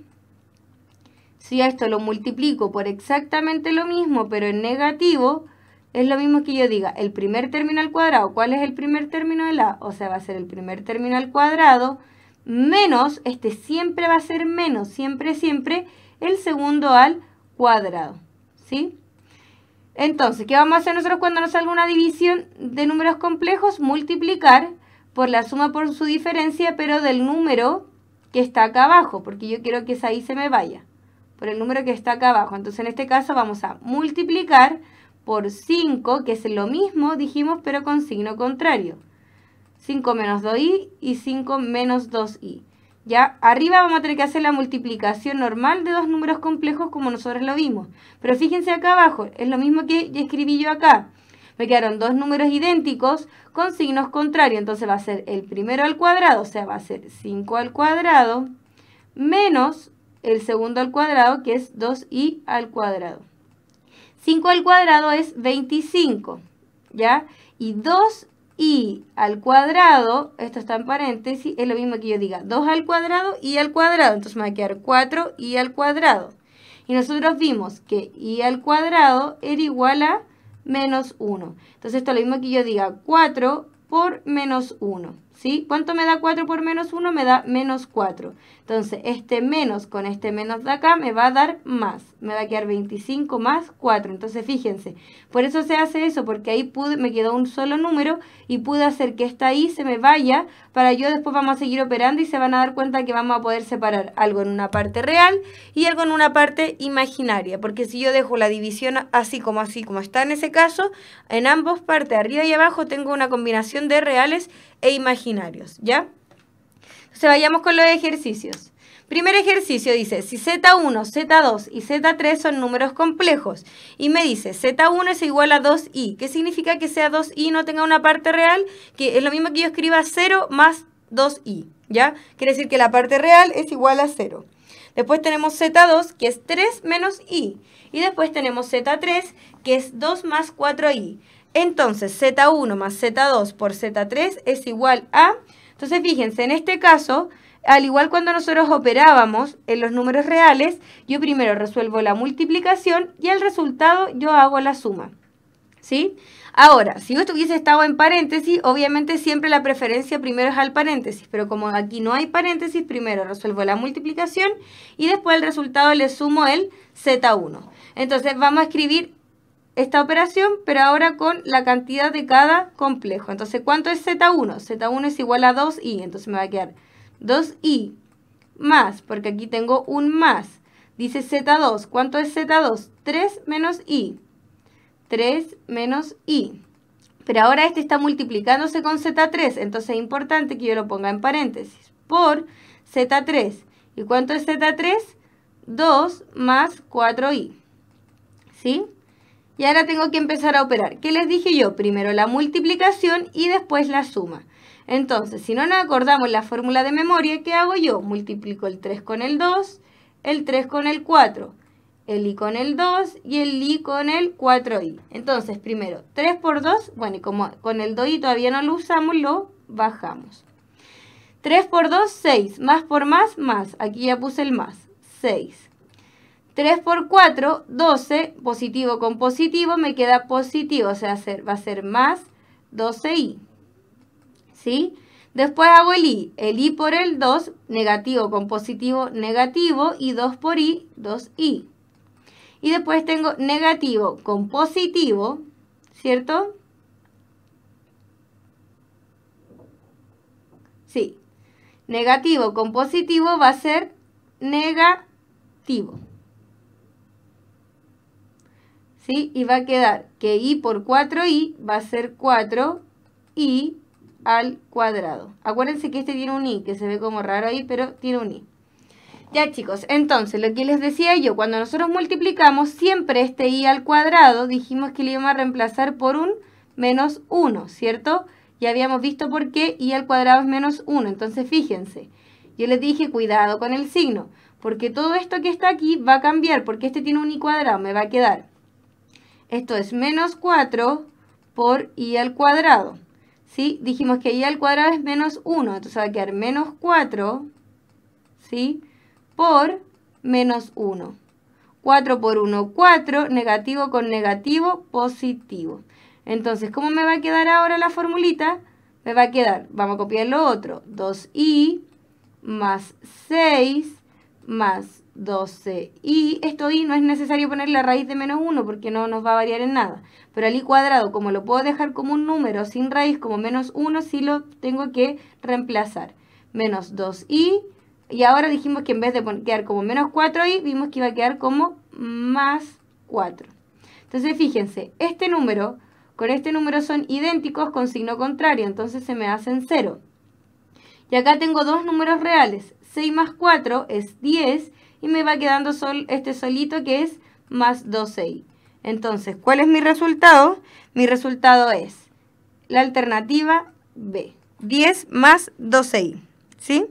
si a esto lo multiplico por exactamente lo mismo, pero en negativo, es lo mismo que yo diga el primer término al cuadrado. ¿Cuál es el primer término de la? O sea, va a ser el primer término al cuadrado menos, siempre va a ser menos, siempre, el segundo al cuadrado, ¿sí? Entonces, ¿qué vamos a hacer nosotros cuando nos salga una división de números complejos? Multiplicar por la suma por su diferencia, pero del número que está acá abajo, porque yo quiero que esa i se me vaya, por el número que está acá abajo. Entonces, en este caso vamos a multiplicar por 5, que es lo mismo, dijimos, pero con signo contrario. 5 menos 2i y 5 menos 2i. Ya, arriba vamos a tener que hacer la multiplicación normal de dos números complejos como nosotros lo vimos. Pero fíjense acá abajo, es lo mismo que escribí yo acá. Me quedaron dos números idénticos con signos contrarios. Entonces va a ser el primero al cuadrado, o sea, va a ser 5 al cuadrado, menos el segundo al cuadrado, que es 2i al cuadrado. 5 al cuadrado es 25, ¿ya? Y 2i al cuadrado, esto está en paréntesis, es lo mismo que yo diga 2 al cuadrado y al cuadrado. Entonces me va a quedar 4i al cuadrado. Y nosotros vimos que i al cuadrado era igual a menos 1. Entonces esto es lo mismo que yo diga 4 por menos 1. ¿Sí? ¿Cuánto me da 4 por menos 1? Me da menos 4. Entonces, este menos con este menos de acá me va a dar más. Me va a quedar 25 más 4. Entonces, fíjense. Por eso se hace eso, porque ahí me quedó un solo número y pude hacer que esta i se me vaya para yo después vamos a seguir operando y se van a dar cuenta que vamos a poder separar algo en una parte real y algo en una parte imaginaria. Porque si yo dejo la división así como está en ese caso, en ambas partes, arriba y abajo, tengo una combinación de reales e imaginarios, ¿ya? Entonces vayamos con los ejercicios. Primer ejercicio dice, si Z1, Z2 y Z3 son números complejos y me dice Z1 es igual a 2i, ¿qué significa que sea 2i y no tenga una parte real? Que es lo mismo que yo escriba 0 más 2i, ¿ya? Quiere decir que la parte real es igual a 0. Después tenemos Z2, que es 3 menos i. Y después tenemos Z3, que es 2 más 4i. Entonces, Z1 más Z2 por Z3 es igual a... Entonces, fíjense, en este caso, al igual cuando nosotros operábamos en los números reales, yo primero resuelvo la multiplicación y al resultado yo hago la suma, ¿sí? Ahora, si esto hubiese estado en paréntesis, obviamente siempre la preferencia primero es al paréntesis, pero como aquí no hay paréntesis, primero resuelvo la multiplicación y después al resultado le sumo el Z1. Entonces, vamos a escribir esta operación, pero ahora con la cantidad de cada complejo. Entonces, ¿cuánto es Z1? Z1 es igual a 2i, entonces me va a quedar 2i más, porque aquí tengo un más. Dice Z2, ¿cuánto es Z2? 3 menos i. 3 menos i. Pero ahora este está multiplicándose con Z3, entonces es importante que yo lo ponga en paréntesis. Por Z3. ¿Y cuánto es Z3? 2 más 4i. ¿Sí? Y ahora tengo que empezar a operar. ¿Qué les dije yo? Primero la multiplicación y después la suma. Entonces, si no nos acordamos la fórmula de memoria, ¿qué hago yo? Multiplico el 3 con el 2, el 3 con el 4, el i con el 2 y el i con el 4i. Entonces, primero, 3 por 2, bueno, y como con el 2i todavía no lo usamos, lo bajamos. 3 por 2, 6. Más por más, más. Aquí ya puse el más. 6. 3 por 4, 12. Positivo con positivo me queda positivo. O sea, va a ser más 12i. ¿Sí? Después hago el i. El i por el 2, negativo con positivo, negativo. Y 2 por i, 2i. Y después tengo negativo con positivo, ¿cierto? Sí. Negativo con positivo va a ser negativo. ¿Sí? Y va a quedar que i por 4i va a ser 4i al cuadrado. Acuérdense que este tiene un i, que se ve como raro ahí, pero tiene un i. Ya, chicos, entonces, lo que les decía yo, cuando nosotros multiplicamos, siempre este i al cuadrado, dijimos que le íbamos a reemplazar por un menos 1, ¿cierto? Ya habíamos visto por qué i al cuadrado es menos 1. Entonces, fíjense, yo les dije, cuidado con el signo, porque todo esto que está aquí va a cambiar, porque este tiene un i cuadrado, me va a quedar. Esto es menos 4 por i al cuadrado, ¿sí? Dijimos que i al cuadrado es menos 1, entonces va a quedar menos 4, ¿sí? Por menos 1. 4 por 1, 4, negativo con negativo, positivo. Entonces, ¿cómo me va a quedar ahora la formulita? Me va a quedar, vamos a copiar lo otro, 2i más 6 más 12i. Esto i no es necesario poner la raíz de menos 1 porque no nos va a variar en nada. Pero al i cuadrado, como lo puedo dejar como un número sin raíz, como menos 1, sí lo tengo que reemplazar. Menos 2i. Y ahora dijimos que en vez de quedar como menos 4i, vimos que iba a quedar como más 4. Entonces, fíjense, este número con este número son idénticos con signo contrario, entonces se me hacen 0. Y acá tengo dos números reales. 6 más 4 es 10 y me va quedando este solito que es más 12i. Entonces, ¿cuál es mi resultado? Mi resultado es la alternativa B, 10 más 12i, ¿sí?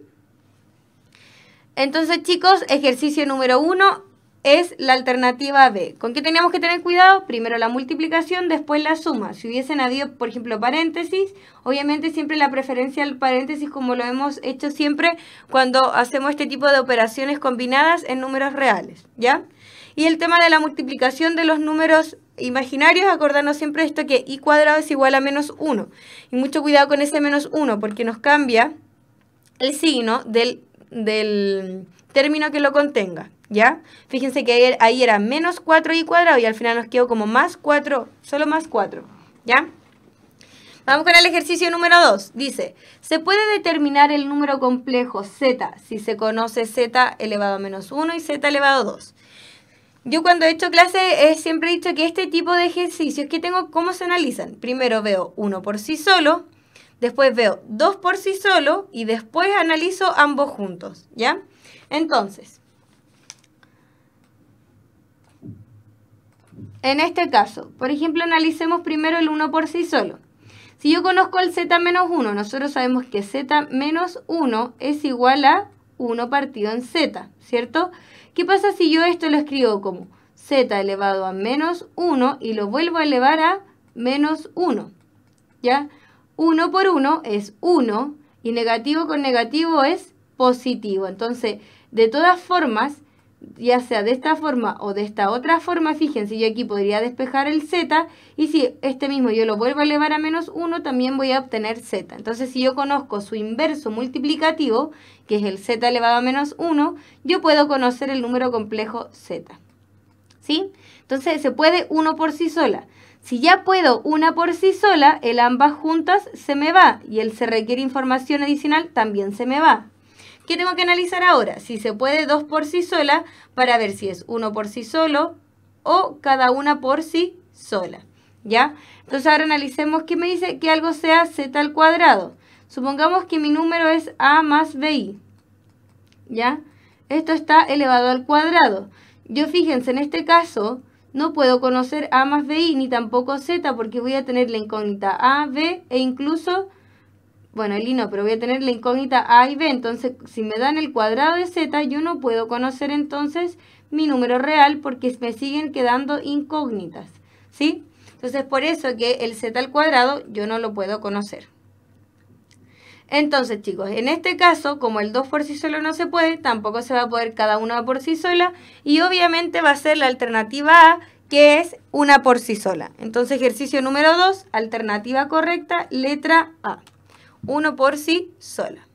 Entonces, chicos, ejercicio número 1 es la alternativa B. ¿Con qué teníamos que tener cuidado? Primero la multiplicación, después la suma. Si hubiesen habido, por ejemplo, paréntesis, obviamente siempre la preferencia al paréntesis, como lo hemos hecho siempre cuando hacemos este tipo de operaciones combinadas en números reales, ¿ya? Y el tema de la multiplicación de los números imaginarios, acordarnos siempre esto que i cuadrado es igual a menos 1. Y mucho cuidado con ese menos 1 porque nos cambia el signo del término que lo contenga, ¿ya? Fíjense que ahí era menos 4i cuadrado y al final nos quedó como más 4, solo más 4, ¿ya? Vamos con el ejercicio número 2. Dice, ¿se puede determinar el número complejo z si se conoce z elevado a menos 1 y z elevado a 2? Yo cuando he hecho clase siempre he dicho que este tipo de ejercicios que tengo, ¿cómo se analizan? Primero veo 1 por sí solo, después veo 2 por sí solo y después analizo ambos juntos, ¿ya? Entonces, en este caso, por ejemplo, analicemos primero el 1 por sí solo. Si yo conozco el z menos 1, nosotros sabemos que z menos 1 es igual a 1 partido en z, ¿cierto? ¿Qué pasa si yo esto lo escribo como z elevado a menos 1 y lo vuelvo a elevar a menos 1? ¿Ya? 1 por 1 es 1 y negativo con negativo es positivo. Entonces, de todas formas, ya sea de esta forma o de esta otra forma, fíjense, yo aquí podría despejar el z y si este mismo yo lo vuelvo a elevar a menos 1, también voy a obtener z. Entonces, si yo conozco su inverso multiplicativo, que es el z elevado a menos 1, yo puedo conocer el número complejo z. ¿Sí? Entonces se puede uno por sí sola. Si ya puedo una por sí sola, el ambas juntas se me va y el se requiere información adicional también se me va. ¿Qué tengo que analizar ahora? Si se puede dos por sí sola para ver si es uno por sí solo o cada una por sí sola. ¿Ya? Entonces ahora analicemos qué me dice que algo sea z al cuadrado. Supongamos que mi número es a más bi. ¿Ya? Esto está elevado al cuadrado. Yo fíjense, en este caso no puedo conocer a más bi ni tampoco z porque voy a tener la incógnita a, b e incluso, bueno, el i no, pero voy a tener la incógnita a y b. Entonces, si me dan el cuadrado de z, yo no puedo conocer entonces mi número real porque me siguen quedando incógnitas. ¿Sí? Entonces, por eso que el z al cuadrado yo no lo puedo conocer. Entonces, chicos, en este caso, como el 2 por sí solo no se puede, tampoco se va a poder cada una por sí sola y obviamente va a ser la alternativa A, que es una por sí sola. Entonces, ejercicio número 2, alternativa correcta, letra A, 1 por sí sola.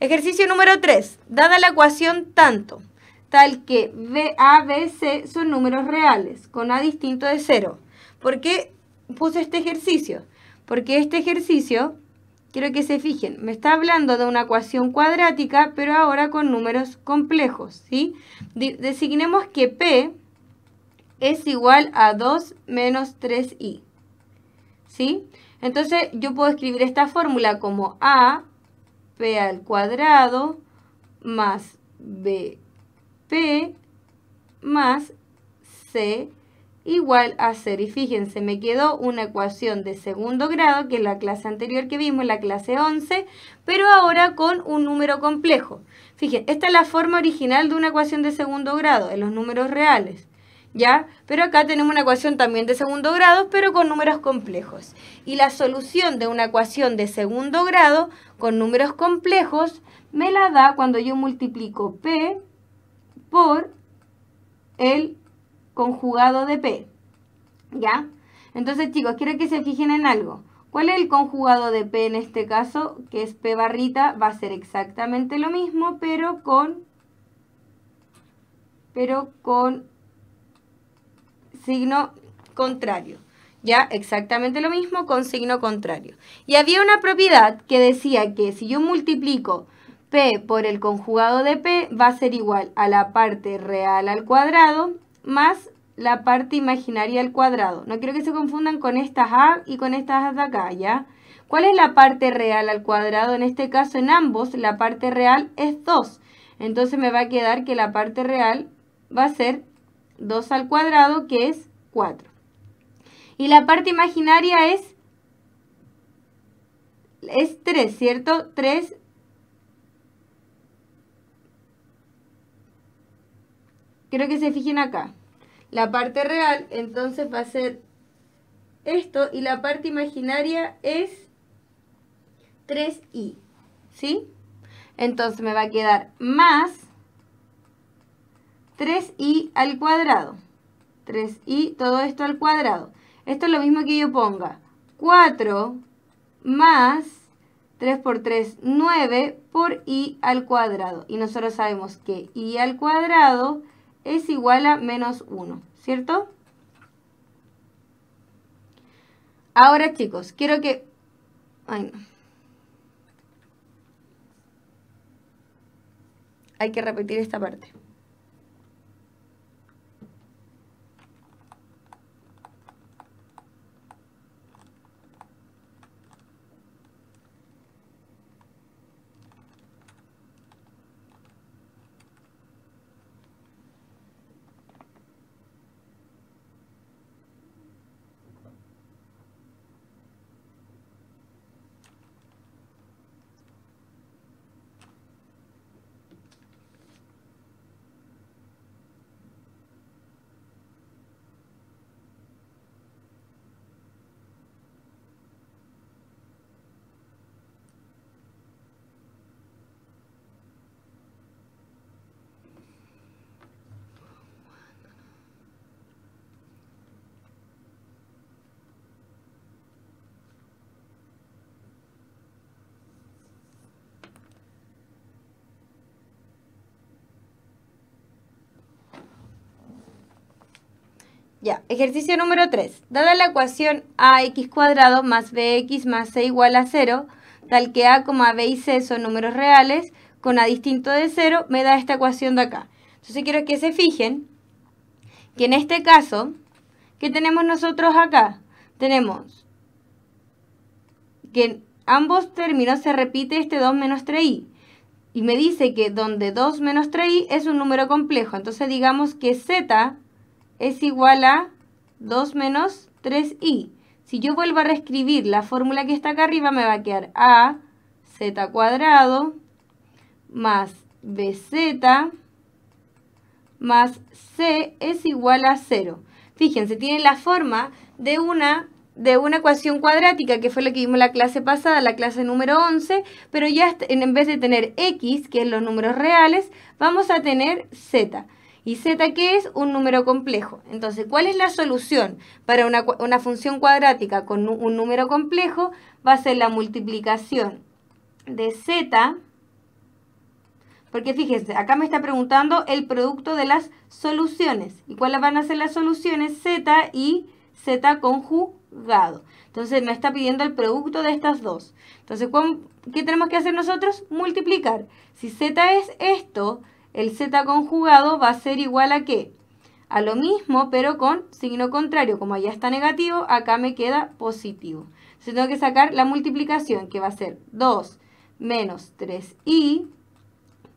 Ejercicio número 3, dada la ecuación tanto, tal que A, B, C son números reales, con A distinto de 0. ¿Por qué puse este ejercicio? Porque este ejercicio, quiero que se fijen, me está hablando de una ecuación cuadrática, pero ahora con números complejos, ¿sí? Designemos que P es igual a 2 menos 3i, ¿sí? Entonces yo puedo escribir esta fórmula como A, P al cuadrado, más BP, más C, igual a 0. Y fíjense, me quedó una ecuación de segundo grado, que es la clase anterior que vimos, la clase 11, pero ahora con un número complejo. Fíjense, esta es la forma original de una ecuación de segundo grado, en los números reales, ¿ya? Pero acá tenemos una ecuación también de segundo grado, pero con números complejos. Y la solución de una ecuación de segundo grado con números complejos me la da cuando yo multiplico P por el conjugado de P, ¿ya? Entonces, chicos, quiero que se fijen en algo. ¿Cuál es el conjugado de P en este caso? Que es P barrita, va a ser exactamente lo mismo, pero con signo contrario. ¿Ya? Exactamente lo mismo con signo contrario. Y había una propiedad que decía que si yo multiplico P por el conjugado de P, va a ser igual a la parte real al cuadrado más la parte imaginaria al cuadrado. No quiero que se confundan con estas A y con estas de acá, ¿ya? ¿Cuál es la parte real al cuadrado? En este caso, en ambos, la parte real es 2. Entonces me va a quedar que la parte real va a ser 2 al cuadrado, que es 4. Y la parte imaginaria es 3, ¿cierto? 3. Quiero que se fijen acá. La parte real, entonces, va a ser esto. Y la parte imaginaria es 3i. ¿Sí? Entonces me va a quedar más 3i al cuadrado. 3i, todo esto al cuadrado. Esto es lo mismo que yo ponga 4 más 3 por 3, 9 por i al cuadrado. Y nosotros sabemos que i al cuadrado es igual a menos 1, ¿cierto? Ahora, chicos, quiero que... Ay, no. Hay que repetir esta parte. Ya, ejercicio número 3. Dada la ecuación ax cuadrado más bx más c igual a 0, tal que a, b y c son números reales, con a distinto de 0, me da esta ecuación de acá. Entonces quiero que se fijen que en este caso, ¿qué tenemos nosotros acá? Tenemos que en ambos términos se repite este 2 menos 3i. Y me dice que donde 2 menos 3i es un número complejo. Entonces digamos que z es igual a 2 menos 3i. Si yo vuelvo a reescribir la fórmula que está acá arriba, me va a quedar a z cuadrado más bz más c es igual a 0. Fíjense, tiene la forma de una ecuación cuadrática, que fue lo que vimos en la clase pasada, la clase número 11, pero ya en vez de tener x, que es los números reales, vamos a tener z. ¿Y z qué es? Un número complejo. Entonces, ¿cuál es la solución para una función cuadrática con un número complejo? Va a ser la multiplicación de z, porque fíjense, acá me está preguntando el producto de las soluciones. ¿Y cuáles van a ser las soluciones? Z y z conjugado. Entonces me está pidiendo el producto de estas dos. Entonces, ¿qué tenemos que hacer nosotros? Multiplicar. Si z es esto, el z conjugado va a ser igual a ¿qué? A lo mismo, pero con signo contrario. Como allá está negativo, acá me queda positivo. Entonces tengo que sacar la multiplicación, que va a ser 2 menos 3i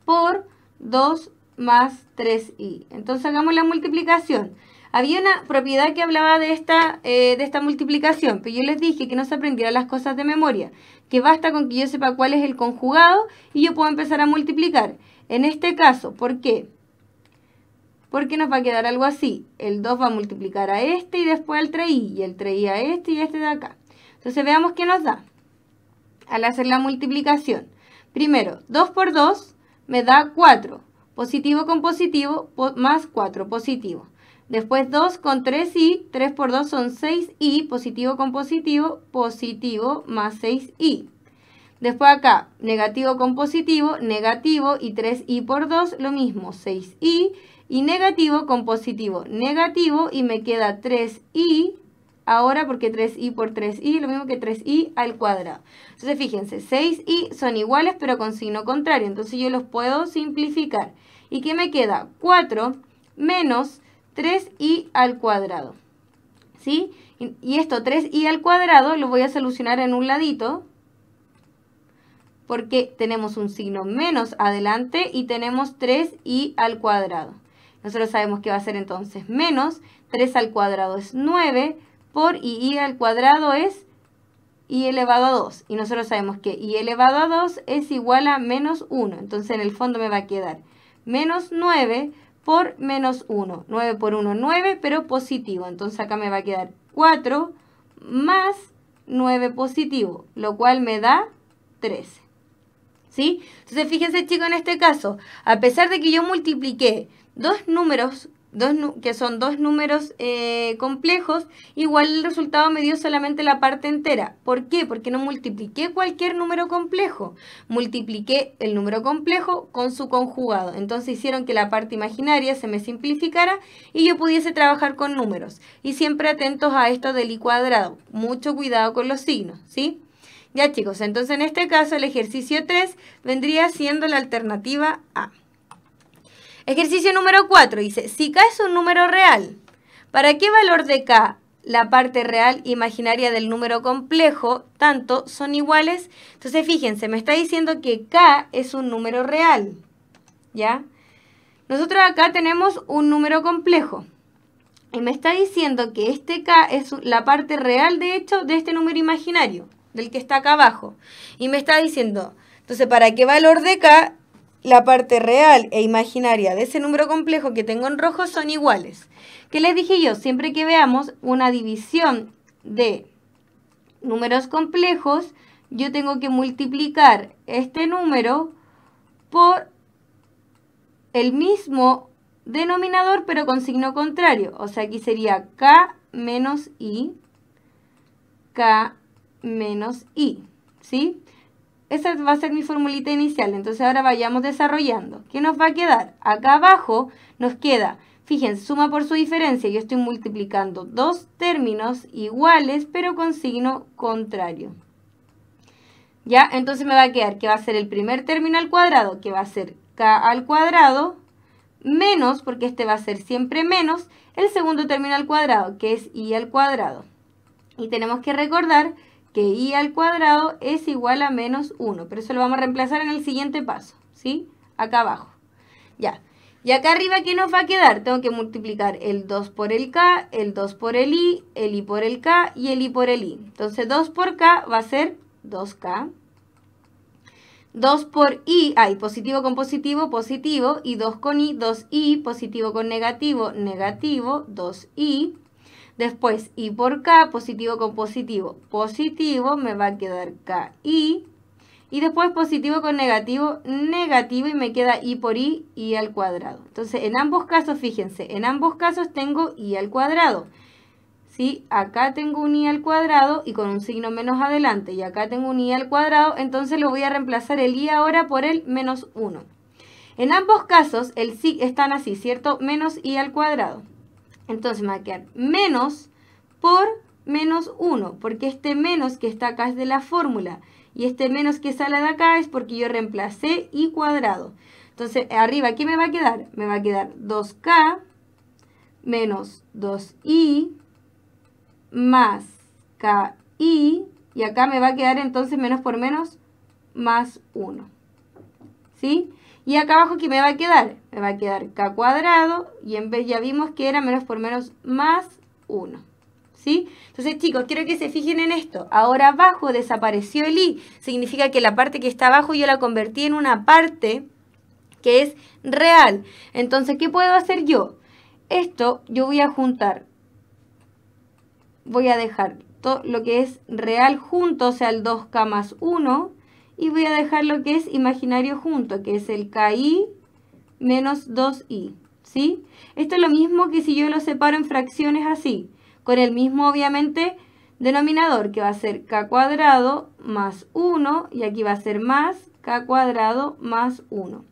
por 2 más 3i. Entonces hagamos la multiplicación. Había una propiedad que hablaba de esta multiplicación, pero yo les dije que no se aprendieran las cosas de memoria, que basta con que yo sepa cuál es el conjugado y yo puedo empezar a multiplicar. En este caso, ¿por qué? Porque nos va a quedar algo así. El 2 va a multiplicar a este y después al 3i, y el 3i a este y a este de acá. Entonces veamos qué nos da al hacer la multiplicación. Primero, 2 por 2 me da 4. Positivo con positivo más 4, positivo. Después 2 con 3i, 3 por 2 son 6i, positivo con positivo, positivo más 6i. Después acá, negativo con positivo, negativo y 3i por 2, lo mismo, 6i. Y negativo con positivo, negativo y me queda 3i, ahora porque 3i por 3i, lo mismo que 3i al cuadrado. Entonces fíjense, 6i son iguales pero con signo contrario, entonces yo los puedo simplificar. ¿Y qué me queda? 4 menos 3i al cuadrado. ¿Sí? Y esto 3i al cuadrado lo voy a solucionar en un ladito, porque tenemos un signo menos adelante y tenemos 3i al cuadrado. Nosotros sabemos que va a ser entonces menos 3 al cuadrado es 9 por i al cuadrado es i elevado a 2. Y nosotros sabemos que i elevado a 2 es igual a menos 1. Entonces en el fondo me va a quedar menos 9 por menos 1. 9 por 1, 9, pero positivo. Entonces acá me va a quedar 4 más 9 positivo, lo cual me da 13. ¿Sí? Entonces fíjense, chicos, en este caso, a pesar de que yo multipliqué dos números, que son dos números complejos, igual el resultado me dio solamente la parte entera. ¿Por qué? Porque no multipliqué cualquier número complejo. Multipliqué el número complejo con su conjugado. Entonces hicieron que la parte imaginaria se me simplificara y yo pudiese trabajar con números. Y siempre atentos a esto del i cuadrado. Mucho cuidado con los signos, ¿sí? Ya, chicos, entonces en este caso el ejercicio 3 vendría siendo la alternativa A. Ejercicio número 4 dice, si k es un número real, ¿para qué valor de k la parte real imaginaria del número complejo tanto son iguales? Entonces fíjense, me está diciendo que k es un número real, ¿ya? Nosotros acá tenemos un número complejo y me está diciendo que este k es la parte real, de hecho, de este número imaginario, del que está acá abajo. Y me está diciendo, entonces, ¿para qué valor de k la parte real e imaginaria de ese número complejo que tengo en rojo son iguales? ¿Qué les dije yo? Siempre que veamos una división de números complejos, yo tengo que multiplicar este número por el mismo denominador, pero con signo contrario. O sea, aquí sería k menos i, k menos i, ¿sí? Esa va a ser mi formulita inicial. Entonces ahora vayamos desarrollando. ¿Qué nos va a quedar? Acá abajo nos queda Fíjense, suma por su diferencia. Yo estoy multiplicando dos términos iguales, pero con signo contrario. ¿Ya? Entonces me va a quedar que va a ser el primer término al cuadrado, que va a ser k al cuadrado, menos, porque este va a ser siempre menos, el segundo término al cuadrado, que es i al cuadrado. Y tenemos que recordar que i al cuadrado es igual a menos 1, pero eso lo vamos a reemplazar en el siguiente paso, ¿sí? Acá abajo. Ya. Y acá arriba, ¿qué nos va a quedar? Tengo que multiplicar el 2 por el k, el 2 por el i por el k y el i por el i. Entonces 2 por k va a ser 2k. 2 por i, positivo con positivo, positivo, y 2 con i, 2i, positivo con negativo, negativo, 2i. Después i por k, positivo con positivo, positivo, me va a quedar ki. Y después positivo con negativo, negativo, y me queda i por i al cuadrado. Entonces, en ambos casos, fíjense, en ambos casos tengo i al cuadrado. ¿Sí? Acá tengo un i al cuadrado y con un signo menos adelante, y acá tengo un i al cuadrado, entonces lo voy a reemplazar el i ahora por el menos 1. En ambos casos, el sí están así, ¿cierto? Menos i al cuadrado. Entonces me va a quedar menos por menos 1, porque este menos que está acá es de la fórmula, y este menos que sale de acá es porque yo reemplacé i cuadrado. Entonces, arriba, ¿qué me va a quedar? Me va a quedar 2k menos 2i más ki, y acá me va a quedar entonces menos por menos más 1. ¿Sí? Y acá abajo, ¿qué me va a quedar? Me va a quedar k cuadrado, y en vez ya vimos que era menos por menos más 1. ¿Sí? Entonces, chicos, quiero que se fijen en esto. Ahora abajo desapareció el i. Significa que la parte que está abajo yo la convertí en una parte que es real. Entonces, ¿qué puedo hacer yo? Esto yo voy a juntar. Voy a dejar todo lo que es real junto, o sea, el 2k más 1. Y voy a dejar lo que es imaginario junto, que es el ki menos 2i. ¿Sí? Esto es lo mismo que si yo lo separo en fracciones así, con el mismo, obviamente, denominador, que va a ser k cuadrado más 1, y aquí va a ser más k cuadrado más 1.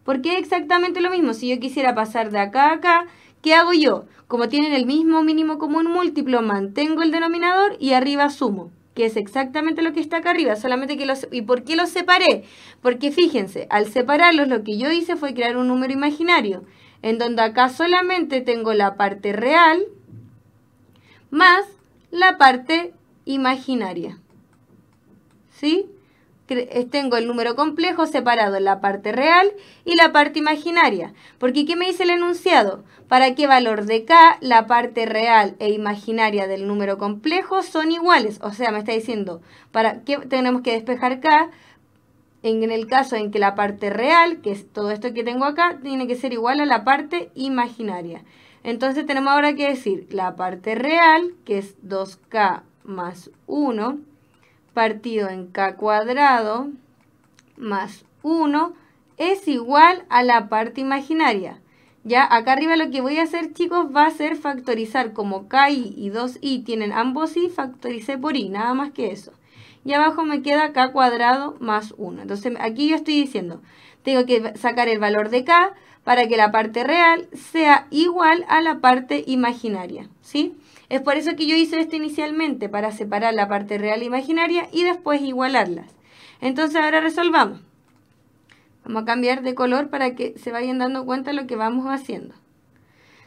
¿Por qué exactamente lo mismo? Si yo quisiera pasar de acá a acá, ¿qué hago yo? Como tienen el mismo mínimo común múltiplo, mantengo el denominador y arriba sumo, que es exactamente lo que está acá arriba, solamente que ¿y por qué los separé? Porque fíjense, al separarlos lo que yo hice fue crear un número imaginario, en donde acá solamente tengo la parte real más la parte imaginaria. ¿Sí? Tengo el número complejo separado en la parte real y la parte imaginaria. Porque ¿qué me dice el enunciado? ¿Para qué valor de k la parte real e imaginaria del número complejo son iguales? O sea, me está diciendo, ¿para qué tenemos que despejar k? En el caso en que la parte real, que es todo esto que tengo acá, tiene que ser igual a la parte imaginaria. Entonces tenemos ahora que decir la parte real, que es 2k más 1, partido en k cuadrado más 1, es igual a la parte imaginaria. Ya, acá arriba lo que voy a hacer, chicos, va a ser factorizar. Como ki y 2i tienen ambos i, factoricé por i, nada más que eso. Y abajo me queda k cuadrado más 1. Entonces aquí yo estoy diciendo, tengo que sacar el valor de k para que la parte real sea igual a la parte imaginaria, ¿sí? Es por eso que yo hice esto inicialmente, para separar la parte real e imaginaria y después igualarlas. Entonces ahora resolvamos. Vamos a cambiar de color para que se vayan dando cuenta de lo que vamos haciendo.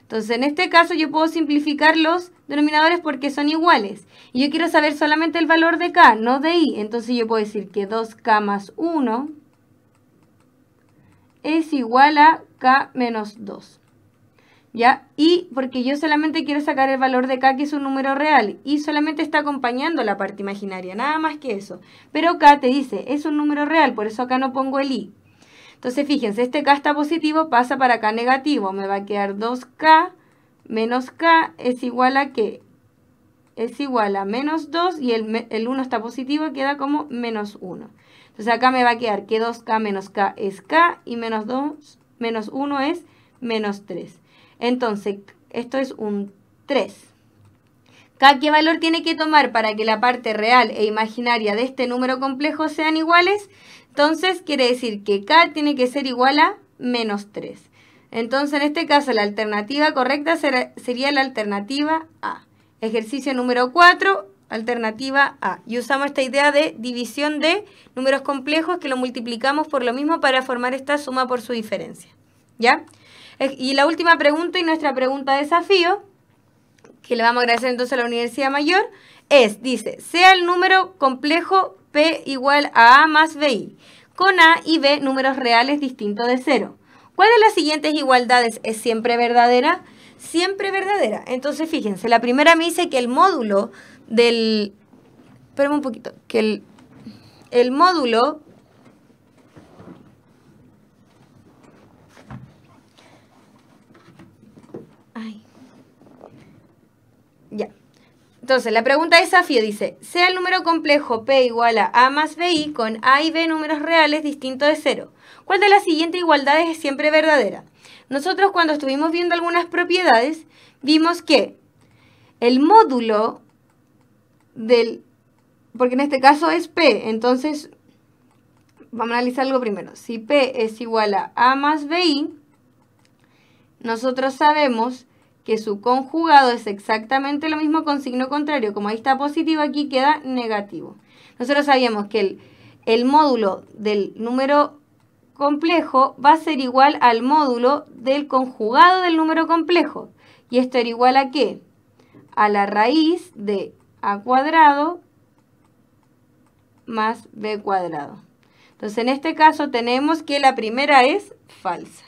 Entonces en este caso yo puedo simplificar los denominadores porque son iguales. Y yo quiero saber solamente el valor de k, no de i. Entonces yo puedo decir que 2k más 1 es igual a k menos 2. ¿Ya? Y porque yo solamente quiero sacar el valor de k, que es un número real, y solamente está acompañando la parte imaginaria, nada más que eso. Pero k te dice, es un número real, por eso acá no pongo el i. Entonces fíjense, este k está positivo, pasa para k negativo, me va a quedar 2k menos k es igual a ¿qué? Es igual a menos 2, y el 1 está positivo, queda como menos 1. Entonces acá me va a quedar que 2k menos k es k, y menos 2 menos 1 es menos 3. Entonces, esto es un 3. K, ¿qué valor tiene que tomar para que la parte real e imaginaria de este número complejo sean iguales? Entonces, quiere decir que k tiene que ser igual a menos 3. Entonces, en este caso, la alternativa correcta sería la alternativa A. Ejercicio número 4, alternativa A. Y usamos esta idea de división de números complejos que lo multiplicamos por lo mismo para formar esta suma por su diferencia. ¿Ya? Y la última pregunta y nuestra pregunta de desafío, que le vamos a agradecer entonces a la Universidad Mayor, dice, sea el número complejo P igual a A más BI, con A y B números reales distintos de 0. ¿Cuál de las siguientes igualdades es siempre verdadera? Siempre verdadera. Entonces, fíjense, la primera me dice que el módulo del... Espérame un poquito. Que el módulo... Ay. Ya. Entonces, la pregunta de desafío dice, sea el número complejo P igual a A más BI con A y B números reales distintos de 0. ¿Cuál de las siguientes igualdades es siempre verdadera? Nosotros cuando estuvimos viendo algunas propiedades, vimos que el módulo del... Porque en este caso es P, entonces vamos a analizar algo primero. Si P es igual a A más BI, nosotros sabemos que su conjugado es exactamente lo mismo con signo contrario. Como ahí está positivo, aquí queda negativo. Nosotros sabíamos que el módulo del número complejo va a ser igual al módulo del conjugado del número complejo. ¿Y esto era igual a qué? A la raíz de A cuadrado más B cuadrado. Entonces, en este caso tenemos que la primera es falsa.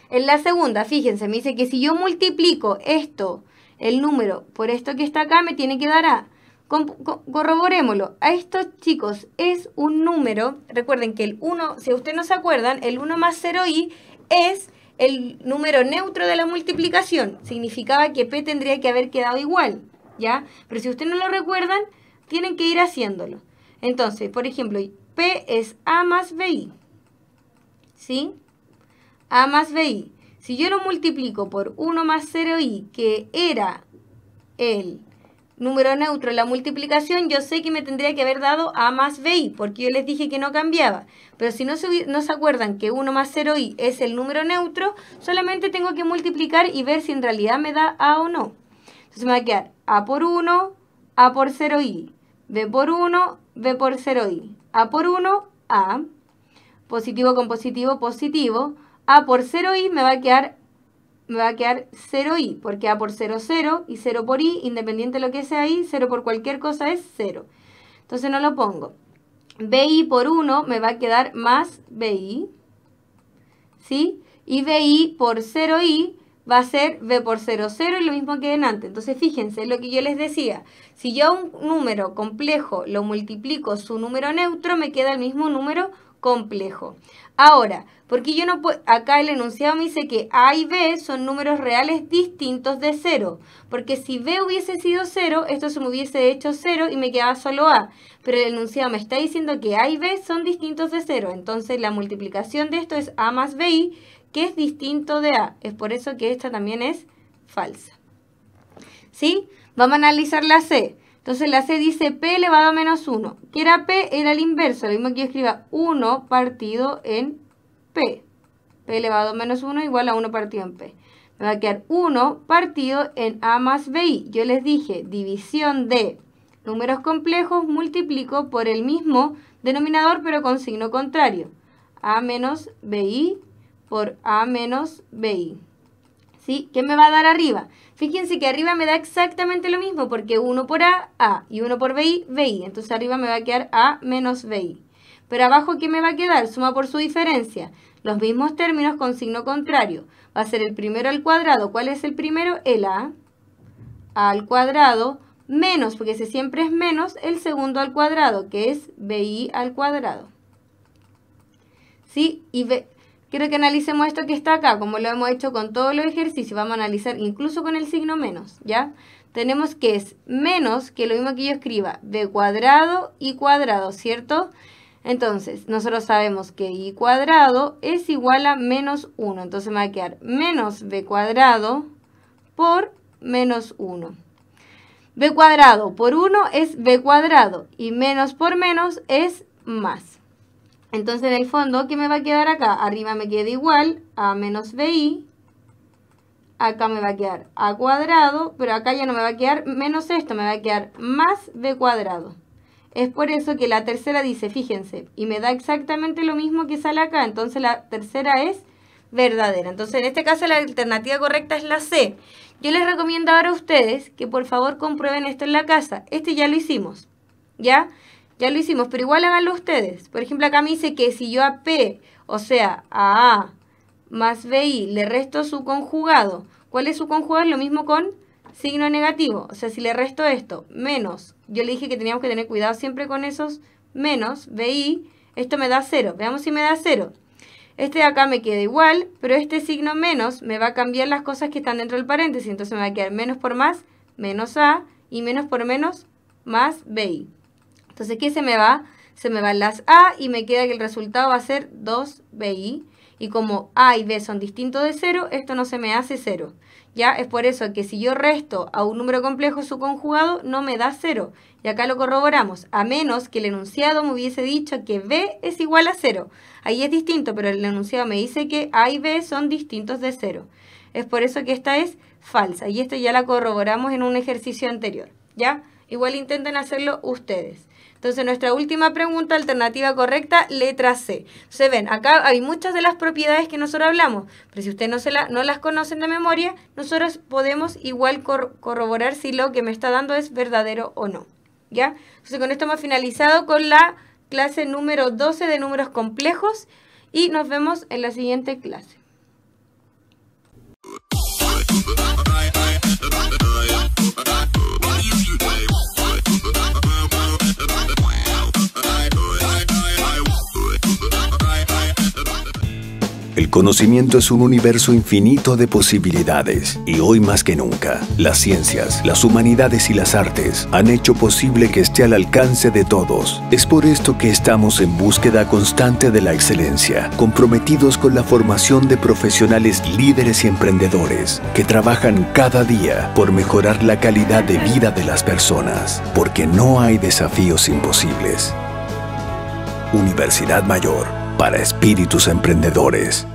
En la segunda, fíjense, me dice que si yo multiplico esto, el número, por esto que está acá, me tiene que dar A. Corroborémoslo. A estos chicos es un número, recuerden que el 1, si ustedes no se acuerdan, el 1 más 0i es el número neutro de la multiplicación. Significaba que P tendría que haber quedado igual, ¿ya? Pero si ustedes no lo recuerdan, tienen que ir haciéndolo. Entonces, por ejemplo, P es A más BI, ¿sí? A más BI. Si yo lo multiplico por 1 más 0i, que era el número neutro en la multiplicación, yo sé que me tendría que haber dado A más BI, porque yo les dije que no cambiaba. Pero si no se acuerdan que 1 más 0i es el número neutro, solamente tengo que multiplicar y ver si en realidad me da A o no. Entonces me va a quedar A por 1, A por 0i, B por 1, B por 0i, A por 1, A, positivo con positivo, positivo, A por 0i me va a quedar 0i, porque A por 0, 0, y 0 por i, independiente de lo que sea i, 0 por cualquier cosa es 0. Entonces no lo pongo. BI por 1 me va a quedar más BI, ¿sí? Y BI por 0i va a ser B por 0, 0, y lo mismo que en antes. Entonces fíjense lo que yo les decía. Si yo un número complejo lo multiplico su número neutro, me queda el mismo número complejo. Ahora, porque yo no puedo, acá el enunciado me dice que A y B son números reales distintos de 0, porque si B hubiese sido 0, esto se me hubiese hecho 0 y me quedaba solo A, pero el enunciado me está diciendo que A y B son distintos de 0, entonces la multiplicación de esto es A más BI, que es distinto de A, es por eso que esta también es falsa. ¿Sí? Vamos a analizar la C. Entonces la C dice P elevado a menos 1. ¿Qué era P? Era el inverso. Lo mismo que yo escriba 1 partido en P. P elevado a menos 1 igual a 1 partido en P. Me va a quedar 1 partido en A más BI. Yo les dije, división de números complejos, multiplico por el mismo denominador pero con signo contrario. A menos BI por A menos BI. ¿Sí? ¿Qué me va a dar arriba? Fíjense que arriba me da exactamente lo mismo, porque 1 por A, y 1 por BI, BI. Entonces arriba me va a quedar A menos BI. Pero abajo, ¿qué me va a quedar? Suma por su diferencia. Los mismos términos con signo contrario. Va a ser el primero al cuadrado. ¿Cuál es el primero? El A al cuadrado, menos, porque ese siempre es menos, el segundo al cuadrado, que es BI al cuadrado. ¿Sí? Y quiero que analicemos esto que está acá, como lo hemos hecho con todos los ejercicios. Vamos a analizar incluso con el signo menos, ¿ya? Tenemos que es menos que lo mismo que yo escriba, b cuadrado y cuadrado, ¿cierto? Entonces, nosotros sabemos que y cuadrado es igual a menos 1. Entonces me va a quedar menos b cuadrado por menos 1. b cuadrado por 1 es b cuadrado y menos por menos es más. Entonces, en el fondo, ¿qué me va a quedar acá? Arriba me queda igual a menos BI. Acá me va a quedar A cuadrado, pero acá ya no me va a quedar menos esto, me va a quedar más B cuadrado. Es por eso que la tercera dice, fíjense, y me da exactamente lo mismo que sale acá. Entonces, la tercera es verdadera. Entonces, en este caso, la alternativa correcta es la C. Yo les recomiendo ahora a ustedes que por favor comprueben esto en la casa. Este ya lo hicimos, ¿ya? Ya lo hicimos, pero igual háganlo ustedes. Por ejemplo, acá me dice que si yo a P, o sea, a A más BI, le resto su conjugado. ¿Cuál es su conjugado? Lo mismo con signo negativo. O sea, si le resto esto, menos, yo le dije que teníamos que tener cuidado siempre con esos menos, BI, esto me da 0. Veamos si me da 0. Este de acá me queda igual, pero este signo menos me va a cambiar las cosas que están dentro del paréntesis. Entonces me va a quedar menos por más, menos A, y menos por menos, más BI. Entonces, ¿qué se me va? Se me van las A y me queda que el resultado va a ser 2BI. Y como A y B son distintos de 0, esto no se me hace 0. Ya es por eso que si yo resto a un número complejo su conjugado, no me da 0. Y acá lo corroboramos, a menos que el enunciado me hubiese dicho que B es igual a 0. Ahí es distinto, pero el enunciado me dice que A y B son distintos de 0. Es por eso que esta es falsa. Y esto ya la corroboramos en un ejercicio anterior. ¿Ya? Igual intenten hacerlo ustedes. Entonces, nuestra última pregunta, alternativa correcta, letra C. Se ven, acá hay muchas de las propiedades que nosotros hablamos, pero si ustedes no las conocen de memoria, nosotros podemos igual corroborar si lo que me está dando es verdadero o no. ¿Ya? Entonces, con esto hemos finalizado con la clase número 12 de números complejos y nos vemos en la siguiente clase. El conocimiento es un universo infinito de posibilidades y hoy más que nunca, las ciencias, las humanidades y las artes han hecho posible que esté al alcance de todos. Es por esto que estamos en búsqueda constante de la excelencia, comprometidos con la formación de profesionales líderes y emprendedores que trabajan cada día por mejorar la calidad de vida de las personas, porque no hay desafíos imposibles. Universidad Mayor, para espíritus emprendedores.